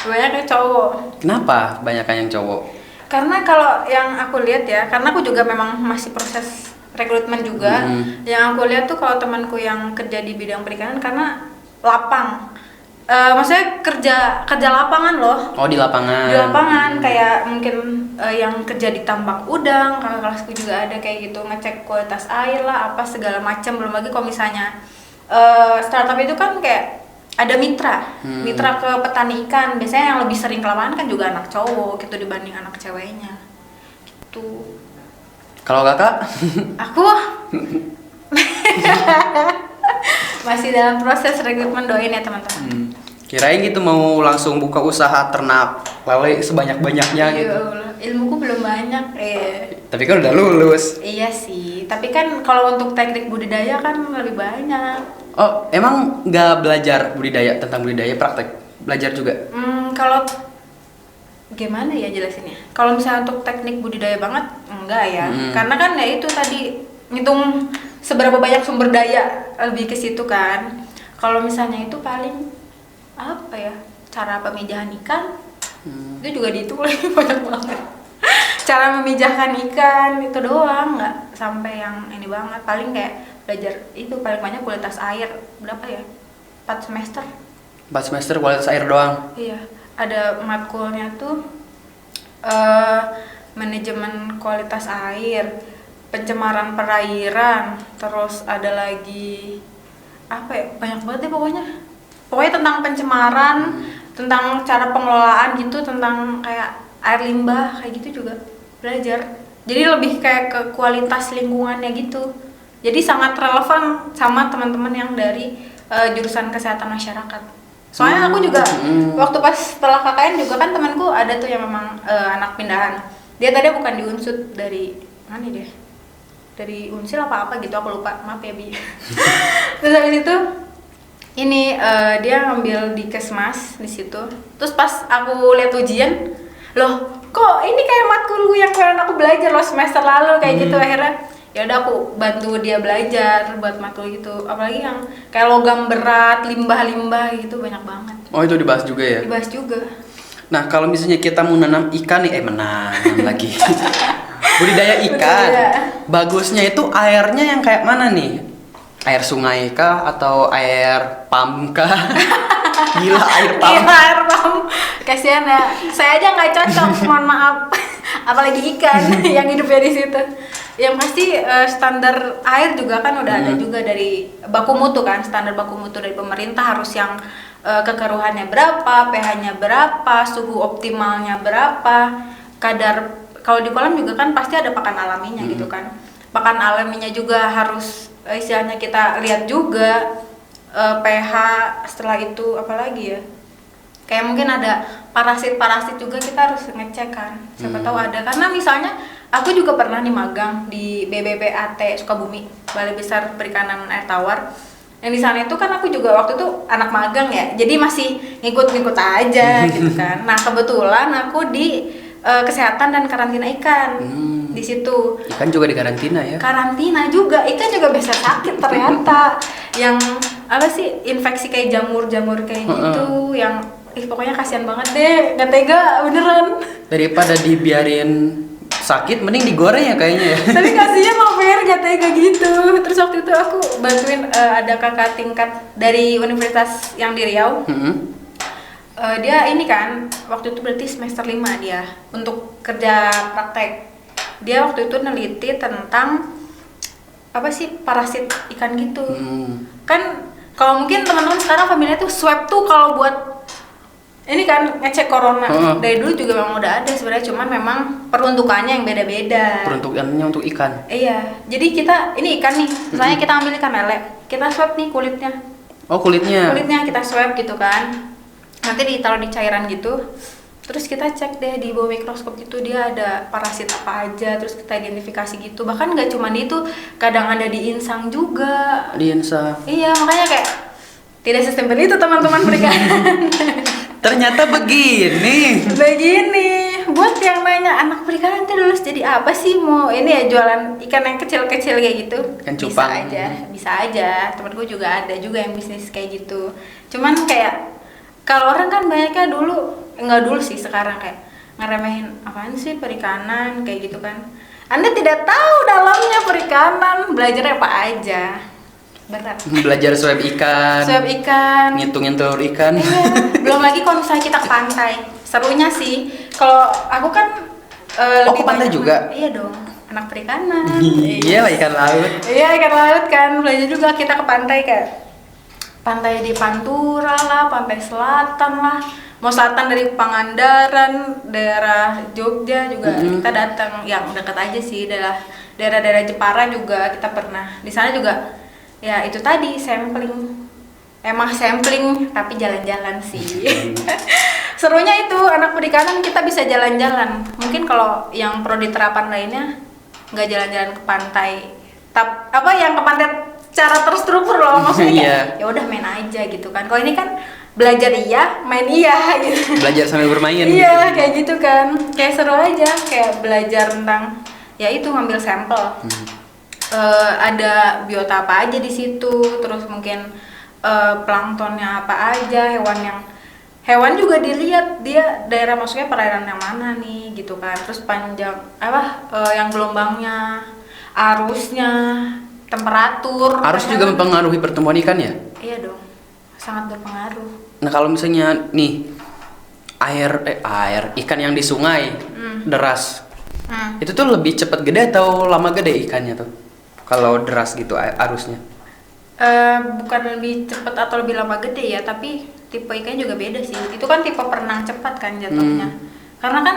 banyak ke cowok. Kenapa banyakan yang cowok? Karena kalau yang aku lihat ya, karena aku juga memang masih proses rekrutmen juga. Yang aku lihat tuh kalau temanku yang kerja di bidang perikanan karena lapang. Maksudnya kerja lapangan loh. Oh di lapangan. Di lapangan kayak mungkin yang kerja di tambak udang, kakak kelasku juga ada kayak gitu, ngecek kualitas air lah apa segala macam. Belum lagi kalau misalnya startup itu kan kayak ada mitra ke petani ikan. Biasanya yang lebih sering ke lapangan kan juga anak cowok gitu dibanding anak ceweknya gitu. Kalau kakak? Aku masih dalam proses rekrutmen, doain ya teman-teman. Kirain gitu mau langsung buka usaha ternak lele sebanyak-banyaknya Ya gitu. Allah, ilmuku belum banyak. Tapi kan udah lulus. Iya sih, tapi kan kalau untuk teknik budidaya kan lebih banyak. Oh, emang nggak belajar budidaya tentang budidaya praktek? Belajar juga? Kalau gimana ya jelasinnya? Kalau misalnya untuk teknik budidaya banget, enggak ya. Karena kan ya itu tadi ngitung seberapa banyak sumber daya, lebih ke situ kan. Kalau misalnya itu paling apa ya, cara pemijahan ikan itu juga dihitung lagi banyak banget. Cara memijahkan ikan itu doang, nggak sampai yang ini banget. Paling kayak belajar itu paling banyak kualitas air berapa ya, 4 semester. 4 semester kualitas air doang? Iya, ada matkulnya tuh manajemen kualitas air, pencemaran perairan, terus ada lagi apa ya, banyak banget deh pokoknya tentang pencemaran, tentang cara pengelolaan gitu, tentang kayak air limbah kayak gitu juga belajar. Jadi lebih kayak ke kualitas lingkungannya gitu. Jadi sangat relevan sama teman-teman yang dari jurusan kesehatan masyarakat. Soalnya aku juga waktu pas setelah KKN juga kan temanku ada tuh yang memang anak pindahan. Dia tadi bukan di Unsud, dari mana dia? Dari Unsil apa gitu, aku lupa, maaf ya Bi. Terus habis itu ini dia ngambil di Kesmas di situ. Terus pas aku lihat ujian, loh kok ini kayak matkulku yang kemarin aku belajar loh semester lalu kayak gitu. Akhirnya ya udah aku bantu dia belajar buat matkul gitu. Apalagi yang kayak logam berat, limbah-limbah gitu banyak banget. Oh itu dibahas juga ya? Dibahas juga. Nah kalau misalnya kita mau nanam ikan nih, menanam lagi budidaya ikan, bagusnya itu airnya yang kayak mana nih? Air sungai kah atau air pam kah? Gila air pam. Gila air pam. Kasihan ya. Saya aja nggak cocok, mohon maaf. Apalagi ikan yang hidupnya di situ. Yang pasti standar air juga kan udah ada juga dari baku mutu kan, standar baku mutu dari pemerintah harus yang kekeruhannya berapa, pH-nya berapa, suhu optimalnya berapa, kadar kalau di kolam juga kan pasti ada pakan alaminya gitu kan. Pakan alaminya juga harus istilahnya kita lihat juga pH, setelah itu apalagi ya, kayak mungkin ada parasit juga kita harus ngecek kan, siapa tahu ada. Karena misalnya aku juga pernah nih magang di BBPAT Sukabumi, Balai Besar Perikanan Air Tawar. Yang di sana itu kan aku juga waktu itu anak magang ya, jadi masih ngikut-ngikut aja gitu kan. Nah kebetulan aku di kesehatan dan karantina ikan di situ. Ikan juga di karantina ya? Karantina juga, ikan juga bisa sakit ternyata. Yang apa sih, infeksi kayak jamur kayak gitu, yang pokoknya kasihan banget deh, nggak tega beneran. Daripada dibiarin sakit, mending digoreng ya kayaknya ya. Tapi kasihan loh Fer, nggak katanya kayak gitu. Terus waktu itu aku bantuin ada kakak tingkat dari universitas yang di Riau. Dia ini kan waktu itu berarti semester 5 dia untuk kerja praktek. Dia waktu itu neliti tentang apa sih, parasit ikan gitu. Kan kalau mungkin teman-teman sekarang familiar tuh swab tuh kalau buat ini kan ngecek corona. Dari dulu juga memang udah ada sebenarnya, cuman memang peruntukannya yang beda-beda. Peruntukannya untuk ikan. Iya, jadi kita ini ikan nih, misalnya kita ambil ikan lele, kita swab nih kulitnya. Oh, kulitnya. Kulitnya kita swab gitu kan. Nanti ditaruh di cairan gitu. Terus kita cek deh di bawah mikroskop gitu dia ada parasit apa aja, terus kita identifikasi gitu. Bahkan nggak cuma itu, kadang ada di insang juga. Di insang. Iya, makanya kayak tidak sesimpel itu teman-teman perikanan. Ternyata begini. Buat yang nanya anak perikanan itu lulus jadi apa sih, mau ini ya jualan ikan yang kecil-kecil kayak gitu? Ikan cupang. Bisa aja. Temanku juga ada juga yang bisnis kayak gitu. Cuman kayak kalau orang kan banyaknya nggak dulu sih, sekarang kayak ngeremehin apaan sih perikanan kayak gitu kan. Anda tidak tahu dalamnya perikanan, belajar apa aja. Berat. Belajar swab ikan. Ngitungin telur ikan. Iya. Belum lagi kalau misalnya kita ke pantai. Serunya sih, kalau aku kan lebih ke pantai banyak juga? Iya dong, anak perikanan. Iya lah, ikan laut. Iya, ikan laut kan. Belajar juga kita ke pantai kayak pantai di Pantura lah, pantai selatan lah. Mau selatan dari Pangandaran, daerah Jogja juga kita datang. Yang dekat aja sih, daerah-daerah Jepara juga kita pernah. Di sana juga ya itu tadi sampling. Emang sampling tapi jalan-jalan sih. Serunya itu anak perikanan kita bisa jalan-jalan. Mungkin kalau yang prodi terapan lainnya nggak jalan-jalan ke pantai. Yang ke pantai secara terstruktur loh, maksudnya ya udah main aja gitu kan. Kalau ini kan belajar iya, main iya gitu. Belajar sambil bermain. Iya, kayak gitu kan. Kayak seru aja, kayak belajar tentang ya itu ngambil sampel. Ada biota apa aja di situ, terus mungkin planktonnya apa aja, hewan juga dilihat dia daerah maksudnya perairan yang mana nih gitu kan. Terus panjang yang gelombangnya, arusnya, temperatur. Arus juga mempengaruhi pertumbuhan ikan ya? Iya dong, sangat berpengaruh. Nah, kalau misalnya nih air ikan yang di sungai deras, itu tuh lebih cepat gede atau lama gede ikannya tuh? Kalau deras gitu arusnya? Bukan lebih cepat atau lebih lama gede ya, tapi tipe ikannya juga beda sih. Itu kan tipe perenang cepat kan jatuhnya. Karena kan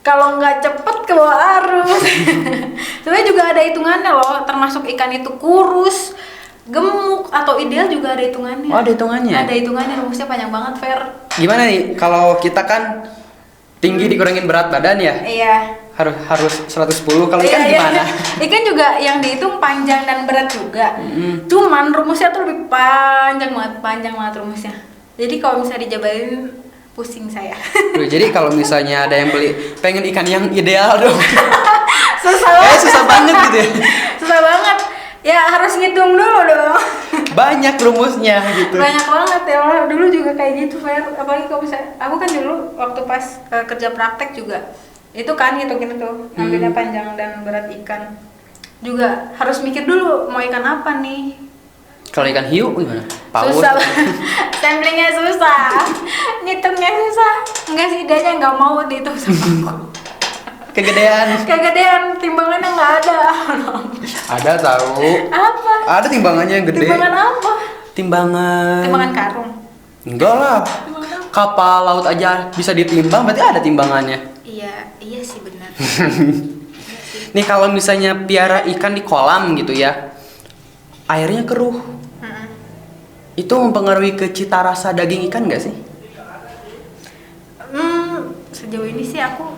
kalau nggak cepet ke bawah arus. Sebenarnya juga ada hitungannya loh, termasuk ikan itu kurus, gemuk atau ideal juga ada hitungannya. Oh, ada hitungannya? Ada hitungannya, rumusnya panjang banget, Fer. Gimana nih kalau kita kan tinggi dikurangin berat badan ya? Iya. Harus 110, kalau ikan gimana? Ikan juga yang dihitung panjang dan berat juga. Cuman rumusnya tuh lebih panjang banget rumusnya. Jadi kalau misalnya dijabarin pusing saya. Jadi kalau misalnya ada yang beli pengen ikan yang ideal dong. Susah banget gitu ya. Susah banget. Ya harus ngitung dulu dong. Banyak rumusnya gitu. Banyak banget ya. Dulu juga kayak gitu, Fer. Apalagi kalau misalnya aku kan dulu waktu pas kerja praktek juga. Itu kan hitungin tuh ngambilnya panjang dan berat ikan. Juga harus mikir dulu mau ikan apa nih. Kalau ikan hiu gimana? Paus. Susah. Samplingnya susah. Ngitungnya susah. Enggak sih, dia nggak mau dihitung sama aku. Kegedean, timbangannya nggak ada. Ada tahu. Apa? Ada timbangannya yang gede. Timbangan apa? Timbangan karung. Enggak lah. Kapal laut aja bisa ditimbang, berarti ada timbangannya. Iya sih benar. Nih kalau misalnya piara ikan di kolam gitu ya, airnya keruh. Itu mempengaruhi ke cita rasa daging ikan nggak sih? Sejauh ini sih aku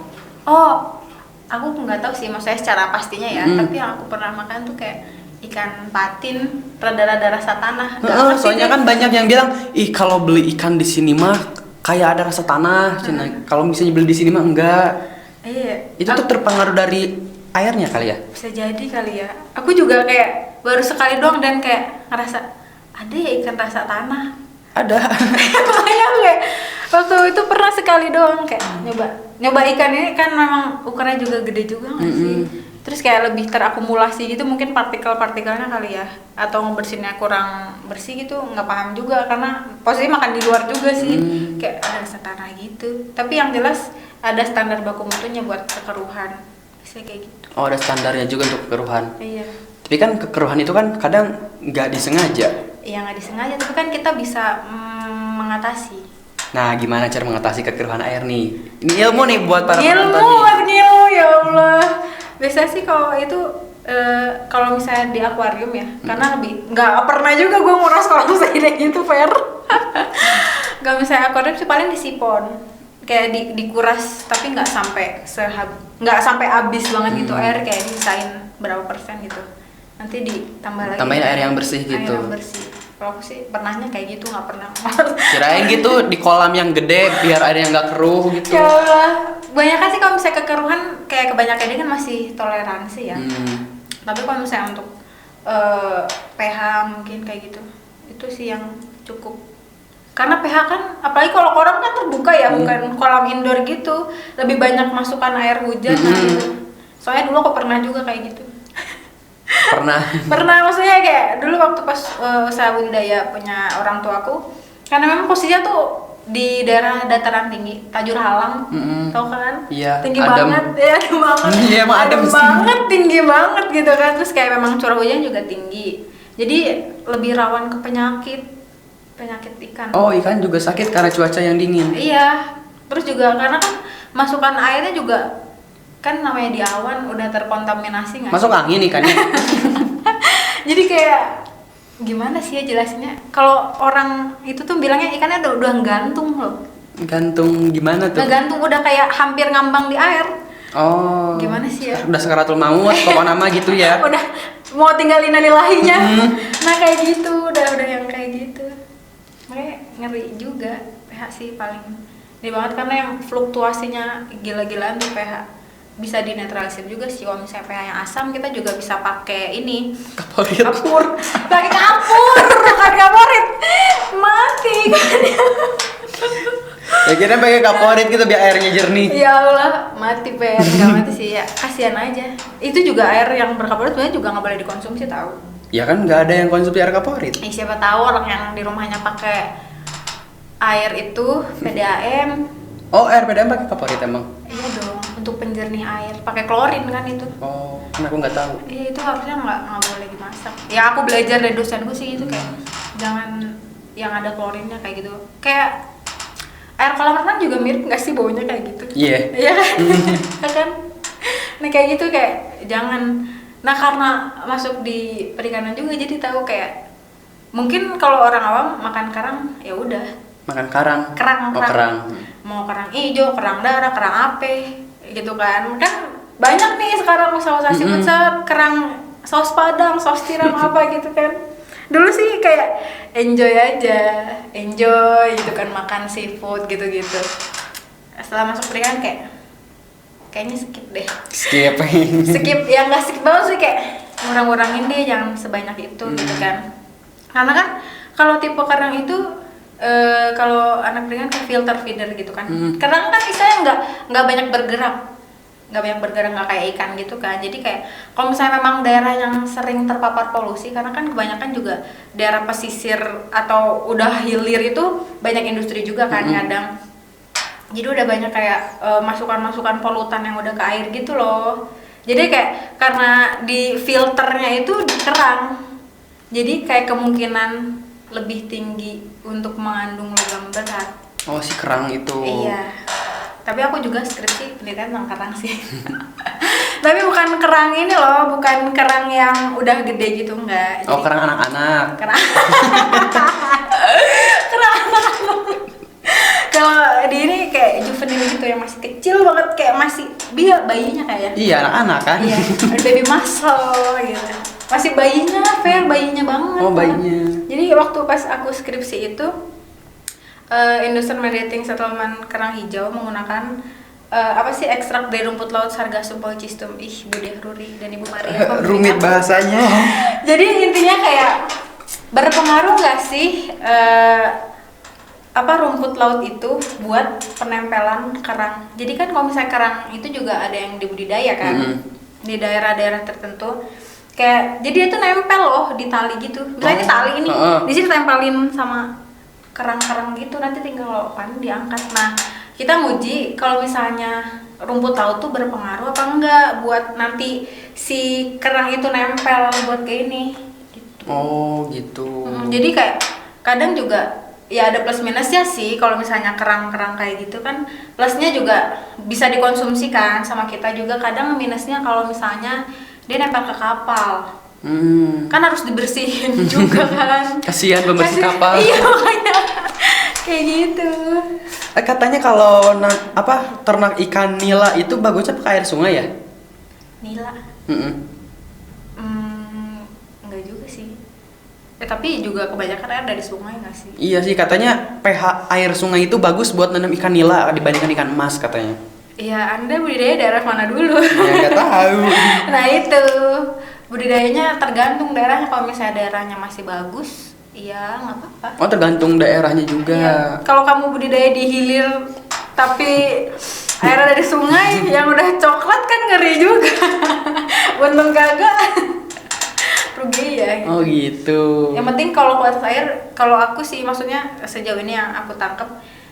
nggak tahu sih maksudnya secara pastinya ya. Tapi yang aku pernah makan tuh kayak ikan patin, rada-rada rasa tanah. Soalnya kan banyak yang bilang, kalau beli ikan di sini mah kayak ada rasa tanah. Kalau misalnya beli di sini mah enggak. Iya. Itu tuh terpengaruh dari airnya kali ya? Bisa jadi kali ya. Aku juga kayak baru sekali doang dan kayak ngerasa ada ya ikan rasa tanah. Ada. Makanya kayak waktu itu pernah sekali doang kayak nyoba ikan ini kan memang ukurannya juga gede juga nggak sih? Terus kayak lebih terakumulasi gitu, mungkin partikel-partikelnya kali ya, atau ngebersihinnya kurang bersih gitu, nggak paham juga karena posisi makan di luar juga sih. Kayak ada standar gitu, tapi yang jelas ada standar baku mutunya buat kekeruhan, bisa kayak gitu. Oh, ada standarnya juga untuk kekeruhan. Iya. Tapi kan kekeruhan itu kan kadang nggak disengaja. Iya, nggak disengaja, tapi kan kita bisa mengatasi. Nah, gimana cara mengatasi kekeruhan air nih? Ini ilmu nih buat para Ngilmu, penonton nih. ngilmu ya Allah. Biasa sih kalau itu kalau misalnya di akuarium ya, karena lebih nggak pernah juga gue nguras kalau misalnya kayak gitu, fair. Gak misalnya akuarium sih paling di sipon, kayak dikuras tapi nggak sampai habis banget gitu air, kayak disain berapa persen gitu. Nanti ditambah lagi. Tambahin air yang bersih gitu. Air yang bersih. Kalau aku sih pernahnya kayak gitu, nggak pernah. Kirain gitu di kolam yang gede biar airnya nggak keruh gitu. Ya Allah, banyak kan sih kalau misalnya kekeruhan kayak kebanyakan ini kan masih toleransi ya. Tapi kalau misalnya untuk pH mungkin kayak gitu, itu sih yang cukup. Karena pH kan, apalagi kalau kolam kan terbuka ya, bukan kolam indoor gitu, lebih banyak masukan air hujan gitu. Soalnya dulu aku pernah juga kayak gitu. Pernah, maksudnya kayak dulu waktu pas usaha budidaya punya orang tuaku, karena memang posisinya tuh di daerah dataran tinggi, Tajur Halang, tau kan? Iya, tinggi adem. banget ya, adem banget. Iya, emang adem sih. banget, tinggi banget gitu kan. Terus kayak memang curah hujan juga tinggi, jadi lebih rawan ke penyakit ikan. Oh, ikan juga sakit karena cuaca yang dingin. Iya, terus juga karena kan masukan airnya juga kan namanya di awan udah terkontaminasi nggak? Masuk angin ikannya. Jadi kayak gimana sih ya jelasinnya? Kalau orang itu tuh bilangnya ikannya udah gantung loh. Gantung gimana tuh? Gantung udah kayak hampir ngambang di air. Oh. Gimana sih ya? Udah sekaratul maut pokok nama gitu ya. Udah mau tinggalin ilahinya. Nah kayak gitu, udah yang kayak gitu. Makanya ngeri juga pH sih paling. Ini banget karena yang fluktuasinya gila-gilaan tuh pH. Bisa dinetralisir juga sih kalau misalnya pH yang asam, kita juga bisa pakai ini kapur, pakai kapur bukan kaporit, mati kan. Ya kira pakai kaporit gitu biar airnya jernih. Ya Allah, mati per, nggak mati sih ya, kasihan aja. Itu juga air yang berkaporit sebenarnya juga nggak boleh dikonsumsi tahu. Ya kan nggak ada yang konsumsi air kaporit. Siapa tahu orang yang di rumahnya pakai air itu PDAM. Oh, air PDAM pakai kaporit emang? Iya dong, untuk penjernih air, pakai klorin kan itu. Oh, kan aku nggak tahu. Iya, itu harusnya nggak boleh dimasak. Ya aku belajar dari dosenku sih itu kayak jangan yang ada klorinnya kayak gitu. Kayak air kolam renang juga mirip nggak sih baunya kayak gitu? Iya. Iya kan? Ya kan? Nah kayak gitu kayak jangan. Nah karena masuk di perikanan juga jadi tahu kayak mungkin kalau orang awam makan karang ya udah. Makan karang. Kerang. Oh, kerang. Mau kerang hijau, kerang darah, kerang ape gitu kan banyak nih sekarang usaha seafood, kerang saus padang, saus tiram apa gitu kan. Dulu sih kayak enjoy gitu kan makan seafood gitu. Setelah masuk perikanan kayaknya skip deh. Skip ya, nggak skip banget sih, kayak ngurang-ngurangin deh, jangan sebanyak itu gitu kan. Karena kan kalau tipe kerang itu kalau anak perikanan kayak filter feeder gitu kan. Kerang kan misalnya nggak banyak bergerak, nggak kayak ikan gitu kan. Jadi kayak kalau misalnya memang daerah yang sering terpapar polusi, karena kan kebanyakan juga daerah pesisir atau udah hilir itu banyak industri juga kan kadang. Jadi udah banyak kayak masukan polutan yang udah ke air gitu loh. Jadi kayak karena di filternya itu di kerang, jadi kayak kemungkinan lebih tinggi untuk mengandung logam berat. Oh, si kerang itu. Iya. Tapi aku juga skripsi penelitian tentang kerang sih. Tapi bukan kerang ini loh, bukan kerang yang udah gede gitu, enggak. Oh, kerang anak-anak. Kerang anak-anak. Kalau di ini kayak juvenil gitu yang masih kecil banget, kayak masih bayinya kayak. Iya, anak-anak kan. Iya, baby muscle gitu. Masih bayinya banget. Oh, bayinya. Jadi waktu pas aku skripsi itu Industrial Marketing Settlement Kerang Hijau menggunakan ekstrak dari rumput laut Sargassum polycystum. Bude Ruri dan Ibu Maria. Rumit bahasanya. Jadi intinya kayak berpengaruh nggak sih rumput laut itu buat penempelan kerang. Jadi kan kalau misalnya kerang itu juga ada yang dibudidaya kan. di daerah-daerah tertentu. Kayak jadi dia tuh nempel loh di tali gitu. Misalnya tali ini di sini tempelin sama kerang-kerang gitu, nanti tinggal kalau panen diangkat. Nah, kita nguji kalau misalnya rumput laut tuh berpengaruh apa enggak buat nanti si kerang itu nempel buat ke ini gitu. Oh gitu. Jadi kayak kadang juga ya ada plus minusnya sih. Kalau misalnya kerang-kerang kayak gitu kan plusnya juga bisa dikonsumsi kan sama kita juga. Kadang minusnya kalau misalnya dia nempel ke kapal, kan harus dibersihin juga kan. Kasihan pembersih kapal. Iya makanya kayak gitu. Katanya kalau ternak ikan nila itu bagusnya pakai air sungai ya? Nila? Enggak juga sih. Tapi juga kebanyakan air dari sungai nggak sih? Iya sih, katanya pH air sungai itu bagus buat nanam ikan nila dibandingkan ikan emas katanya. Iya, Anda budidaya daerah mana dulu? Ya nggak tahu. Nah itu budidayanya tergantung daerahnya. Kalau misalnya daerahnya masih bagus, iya nggak apa-apa. Oh tergantung daerahnya juga. Iya. Kalau kamu budidaya di hilir tapi airnya dari sungai yang udah coklat kan ngeri juga. Untung kagak. Rugi ya. Gitu. Oh gitu. Yang penting kalau kualitas air, kalau aku sih maksudnya sejauh ini yang aku tangkap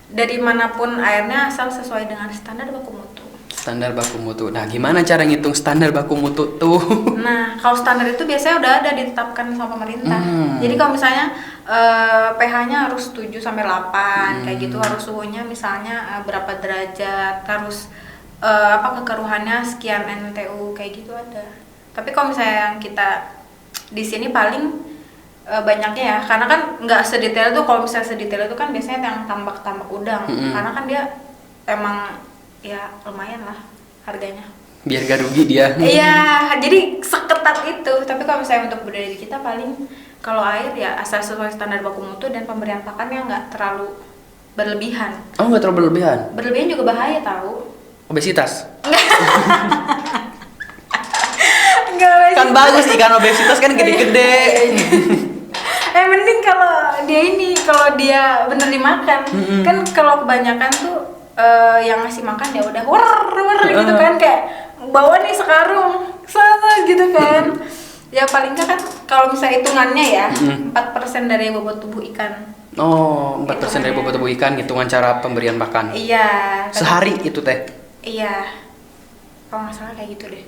dari manapun airnya asal sesuai dengan standar baku mutu. Standar baku mutu. Nah, gimana cara ngitung standar baku mutu tuh? Nah, kalau standar itu biasanya udah ada ditetapkan sama pemerintah. Jadi kalau misalnya pH-nya harus 7 sampai 8 kayak gitu, harus suhunya misalnya berapa derajat, harus kekeruhannya sekian NTU kayak gitu ada. Tapi kalau misalnya yang kita di sini paling banyaknya ya, karena kan nggak sedetail tuh. Kalau misalnya sedetail itu kan biasanya yang tambak-tambak udang, karena kan dia emang ya lumayan lah harganya. Biar gak rugi dia. Iya, jadi seketat itu. Tapi kalau misalnya untuk budidaya kita paling kalau air ya asal sesuai standar baku mutu dan pemberian pakannya nggak terlalu berlebihan. Oh nggak terlalu berlebihan? Berlebihan juga bahaya tahu. Obesitas? Enggak, Kan bagus ikan obesitas kan gede-gede. Mending kalau dia bener dimakan. Kan kalau kebanyakan tuh yang ngasih makan ya udah war gitu kan, kayak bawa nih sekarung sana gitu kan. Ya paling nggak kan kalau misalnya hitungannya ya 4% dari bobot tubuh ikan. Oh, 4% dari bobot tubuh ikan, hitungan cara pemberian makan. Iya. Sehari itu teh? Iya. Kalau nggak salah kayak gitu deh.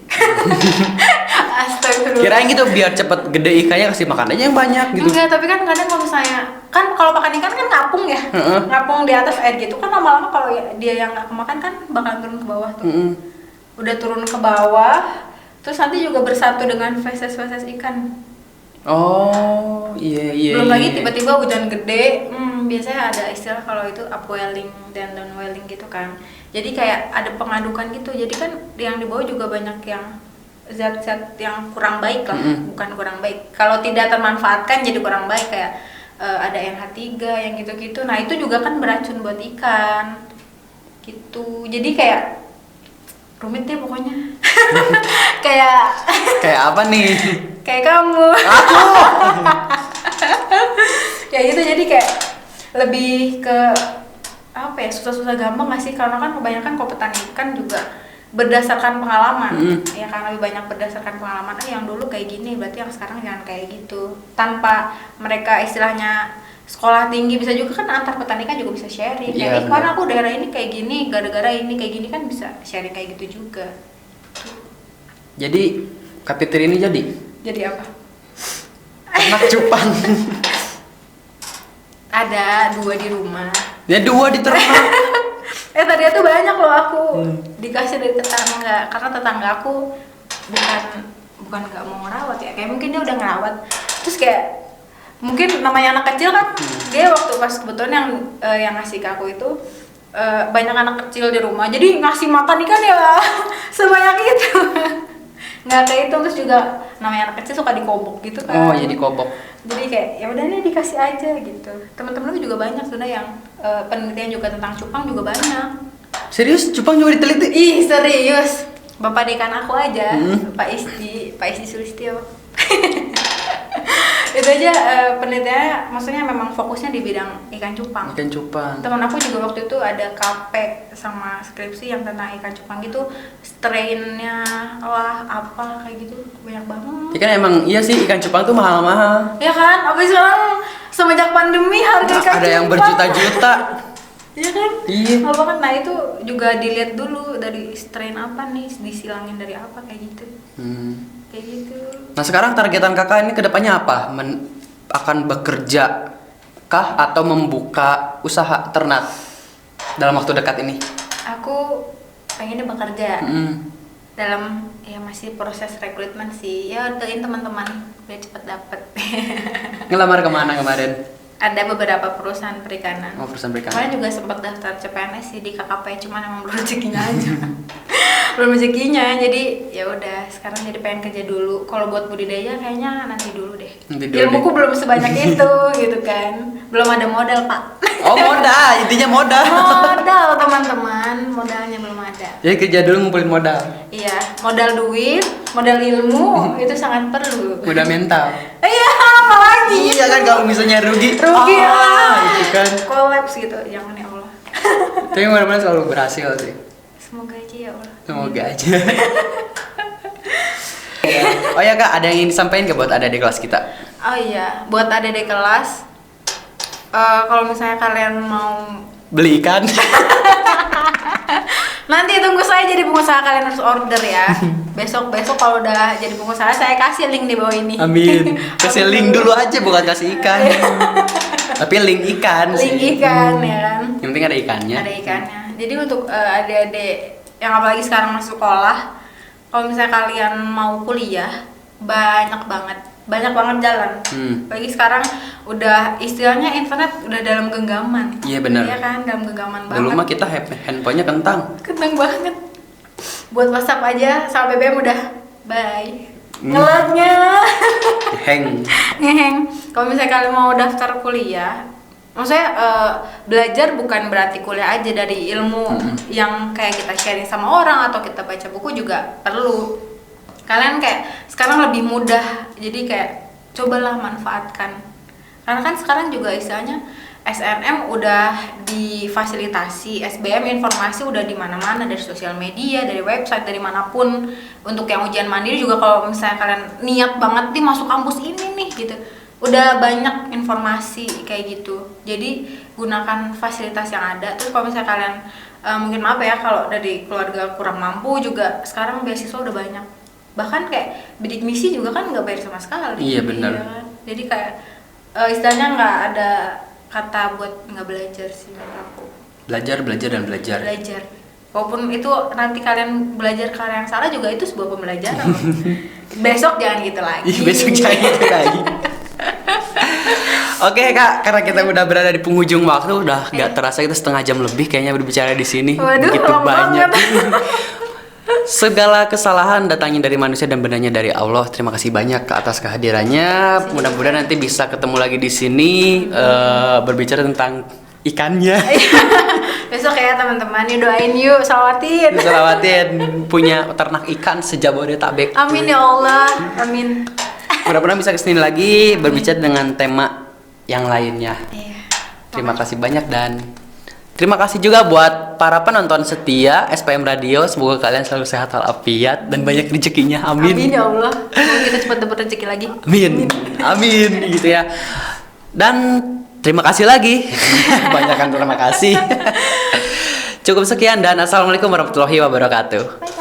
Astagfirullah. Kirain gitu biar cepet gede ikannya kasih makan aja yang banyak gitu. Enggak, tapi kan kadang kalau misalnya kan kalau pakan ikan kan ngapung ya, ngapung di atas air gitu kan, lama-lama kalau dia yang nggak kemakan kan bakal turun ke bawah tuh. Udah turun ke bawah, terus nanti juga bersatu dengan feses-feses ikan. Oh iya. Belum lagi tiba-tiba hujan gede, biasanya ada istilah kalau itu upwelling dan downwelling gitu kan. Jadi kayak ada pengadukan gitu. Jadi kan yang di bawah juga banyak yang zat-zat yang kurang baik lah, bukan kurang baik. Kalau tidak termanfaatkan jadi kurang baik, kayak ada NH3 yang gitu-gitu. Nah, itu juga kan beracun buat ikan. Gitu. Jadi kayak rumit deh pokoknya. Kayak apa nih? Kayak kamu. Aku. Ya gitu, jadi kayak lebih ke apa ya, susah-susah gampang nggak sih, karena kan kebanyakan kalau petani ikan juga berdasarkan pengalaman. Ya kan lebih banyak berdasarkan pengalaman, yang dulu kayak gini berarti yang sekarang jangan kayak gitu, tanpa mereka istilahnya sekolah tinggi. Bisa juga kan antar petani kan juga bisa sharing kayak karena aku daerah ini kayak gini, gara-gara ini kayak gini, kan bisa sharing kayak gitu juga. Jadi Kapitri ini jadi apa? ternak cupang. Ada 2 di rumah. Ya 2 di ternak. Tadi tuh banyak loh aku dikasih dari tetangga, karena tetangga aku bukan nggak mau ngerawat ya, kayak mungkin dia udah ngerawat, terus kayak mungkin namanya anak kecil kan, dia waktu pas kebetulan yang ngasih ke aku itu banyak anak kecil di rumah, jadi ngasih makan ikan ya sebanyak itu. Nggak kayak itu, terus juga namanya anak kecil suka dikobok gitu kan. Oh, jadi kobok. Jadi kayak ya udah nih dikasih aja gitu. Teman-teman juga banyak sebenarnya yang penelitian juga tentang cupang juga banyak. Serius, cupang juga diteliti? Ih, serius. Bapak dekan aku aja, Pak Isti Sulistyo. Itu aja penelitiannya, maksudnya memang fokusnya di bidang ikan cupang. Ikan cupang. Teman aku juga waktu itu ada KP sama skripsi yang tentang ikan cupang gitu, strainnya lah apa kayak gitu banyak banget. Ikan emang iya sih, ikan cupang tuh mahal-mahal. Ya kan, abis sekarang semenjak pandemi harga ikan Ada yang cupang berjuta-juta. Iya kan? Iya. Mahal banget. Nah itu juga dilihat dulu dari strain apa nih, disilangin dari apa kayak gitu. Kayak gitu. Nah sekarang targetan kakak ini kedepannya apa? Akan bekerja kah atau membuka usaha ternak dalam waktu dekat ini? Aku pengennya bekerja Hmm. dalam ya masih proses rekrutmen sih. Ya doain teman-teman biar cepet dapet. Ngelamar kemana kemarin? Ada beberapa perusahaan perikanan. Oh, perusahaan perikanan. Kemarin juga sempat daftar CPNS sih di KKP, cuman emang belum rezekinya aja. Belum rezekinya, jadi ya udah sekarang jadi pengen kerja dulu. Kalau buat budidaya kayaknya nanti dulu deh. Nanti dulu Ilmuku deh. belum sebanyak itu gitu kan. Belum ada modal, Pak. Oh modal, intinya modal. Modal teman-teman, modalnya belum ada. Jadi kerja dulu ngumpulin modal. Iya, modal duit, modal ilmu itu sangat perlu. Modal mental. Iya, apalagi? Iya kan kalau misalnya rugi. Rugi Itu kan. Kolaps gitu, jangan ya Allah. Tapi mudah-mudahan selalu berhasil sih. Semoga aja ya Allah. Semoga aja. Oh ya kak, ada yang ingin disampaikan ke buat adik-adik kelas kita? Oh iya, buat adik-adik kelas, kalau misalnya kalian mau Beli ikan. nanti tunggu saya jadi pengusaha, kalian harus order ya. Besok kalau udah jadi pengusaha saya kasih link di bawah ini. Amin. Kasih link dulu aja, bukan kasih ikan. Tapi link ikan sih. Link ikan ya kan. Yang penting ada ikannya. Ada ikannya. Jadi untuk adik-adik yang apalagi sekarang masuk sekolah, kalau misalnya kalian mau kuliah, banyak banget jalan. Apalagi sekarang udah istilahnya internet udah dalam genggaman. Iya benar. Iya kan, dalam genggaman banget. Dulu mah kita handphonenya kentang. Kentang banget. Buat WhatsApp aja sama BBM udah bye. Ngelatnya. Hang. Ngeheng. Kalau misalnya kalian mau daftar kuliah, maksudnya belajar bukan berarti kuliah aja, dari ilmu yang kayak kita sharing sama orang atau kita baca buku juga perlu. Kalian kayak sekarang lebih mudah, jadi kayak cobalah manfaatkan. Karena kan sekarang juga istilahnya SNM udah difasilitasi, SBM informasi udah di mana-mana, dari sosial media, dari website, dari manapun. Untuk yang ujian mandiri juga kalau misalnya kalian niat banget nih masuk kampus ini nih gitu, udah banyak informasi kayak gitu. Jadi gunakan fasilitas yang ada. Terus kalau misalnya kalian mungkin maaf ya kalau dari keluarga kurang mampu, juga sekarang beasiswa udah banyak. Bahkan kayak bidik misi juga kan nggak bayar sama sekali. Iya benar. Iya kan? Jadi kayak istilahnya nggak ada kata buat nggak belajar sih menurut aku. Belajar dan belajar. Belajar. Walaupun itu nanti kalian belajar karena yang salah juga itu sebuah pembelajaran. Besok jangan gitu lagi. Besok jangan gitu lagi. Oke kak, karena kita udah berada di penghujung waktu, udah nggak terasa kita setengah jam lebih kayaknya berbicara di sini. Waduh, Begitu lama banyak. banget. Segala kesalahan datangnya dari manusia dan benarnya dari Allah. Terima kasih banyak ke atas kehadirannya. Mudah-mudahan nanti bisa ketemu lagi di sini berbicara tentang ikannya. Besok ya teman-teman, yuk doain yuk, salawatin. Selawatin punya ternak ikan sejabodetabek. Amin ya Allah, amin. Mudah-mudahan bisa kesini lagi berbicara dengan tema yang lainnya. Iya. Terima kasih banyak dan terima kasih juga buat para penonton setia SPM Radio. Semoga kalian selalu sehat walafiat dan banyak rezekinya. Amin. Amin ya Allah. Semoga kita cepat dapat rezeki lagi. Amin. Amin gitu ya. Dan terima kasih lagi. Banyakan terima kasih. Cukup sekian dan assalamualaikum warahmatullahi wabarakatuh. Bye.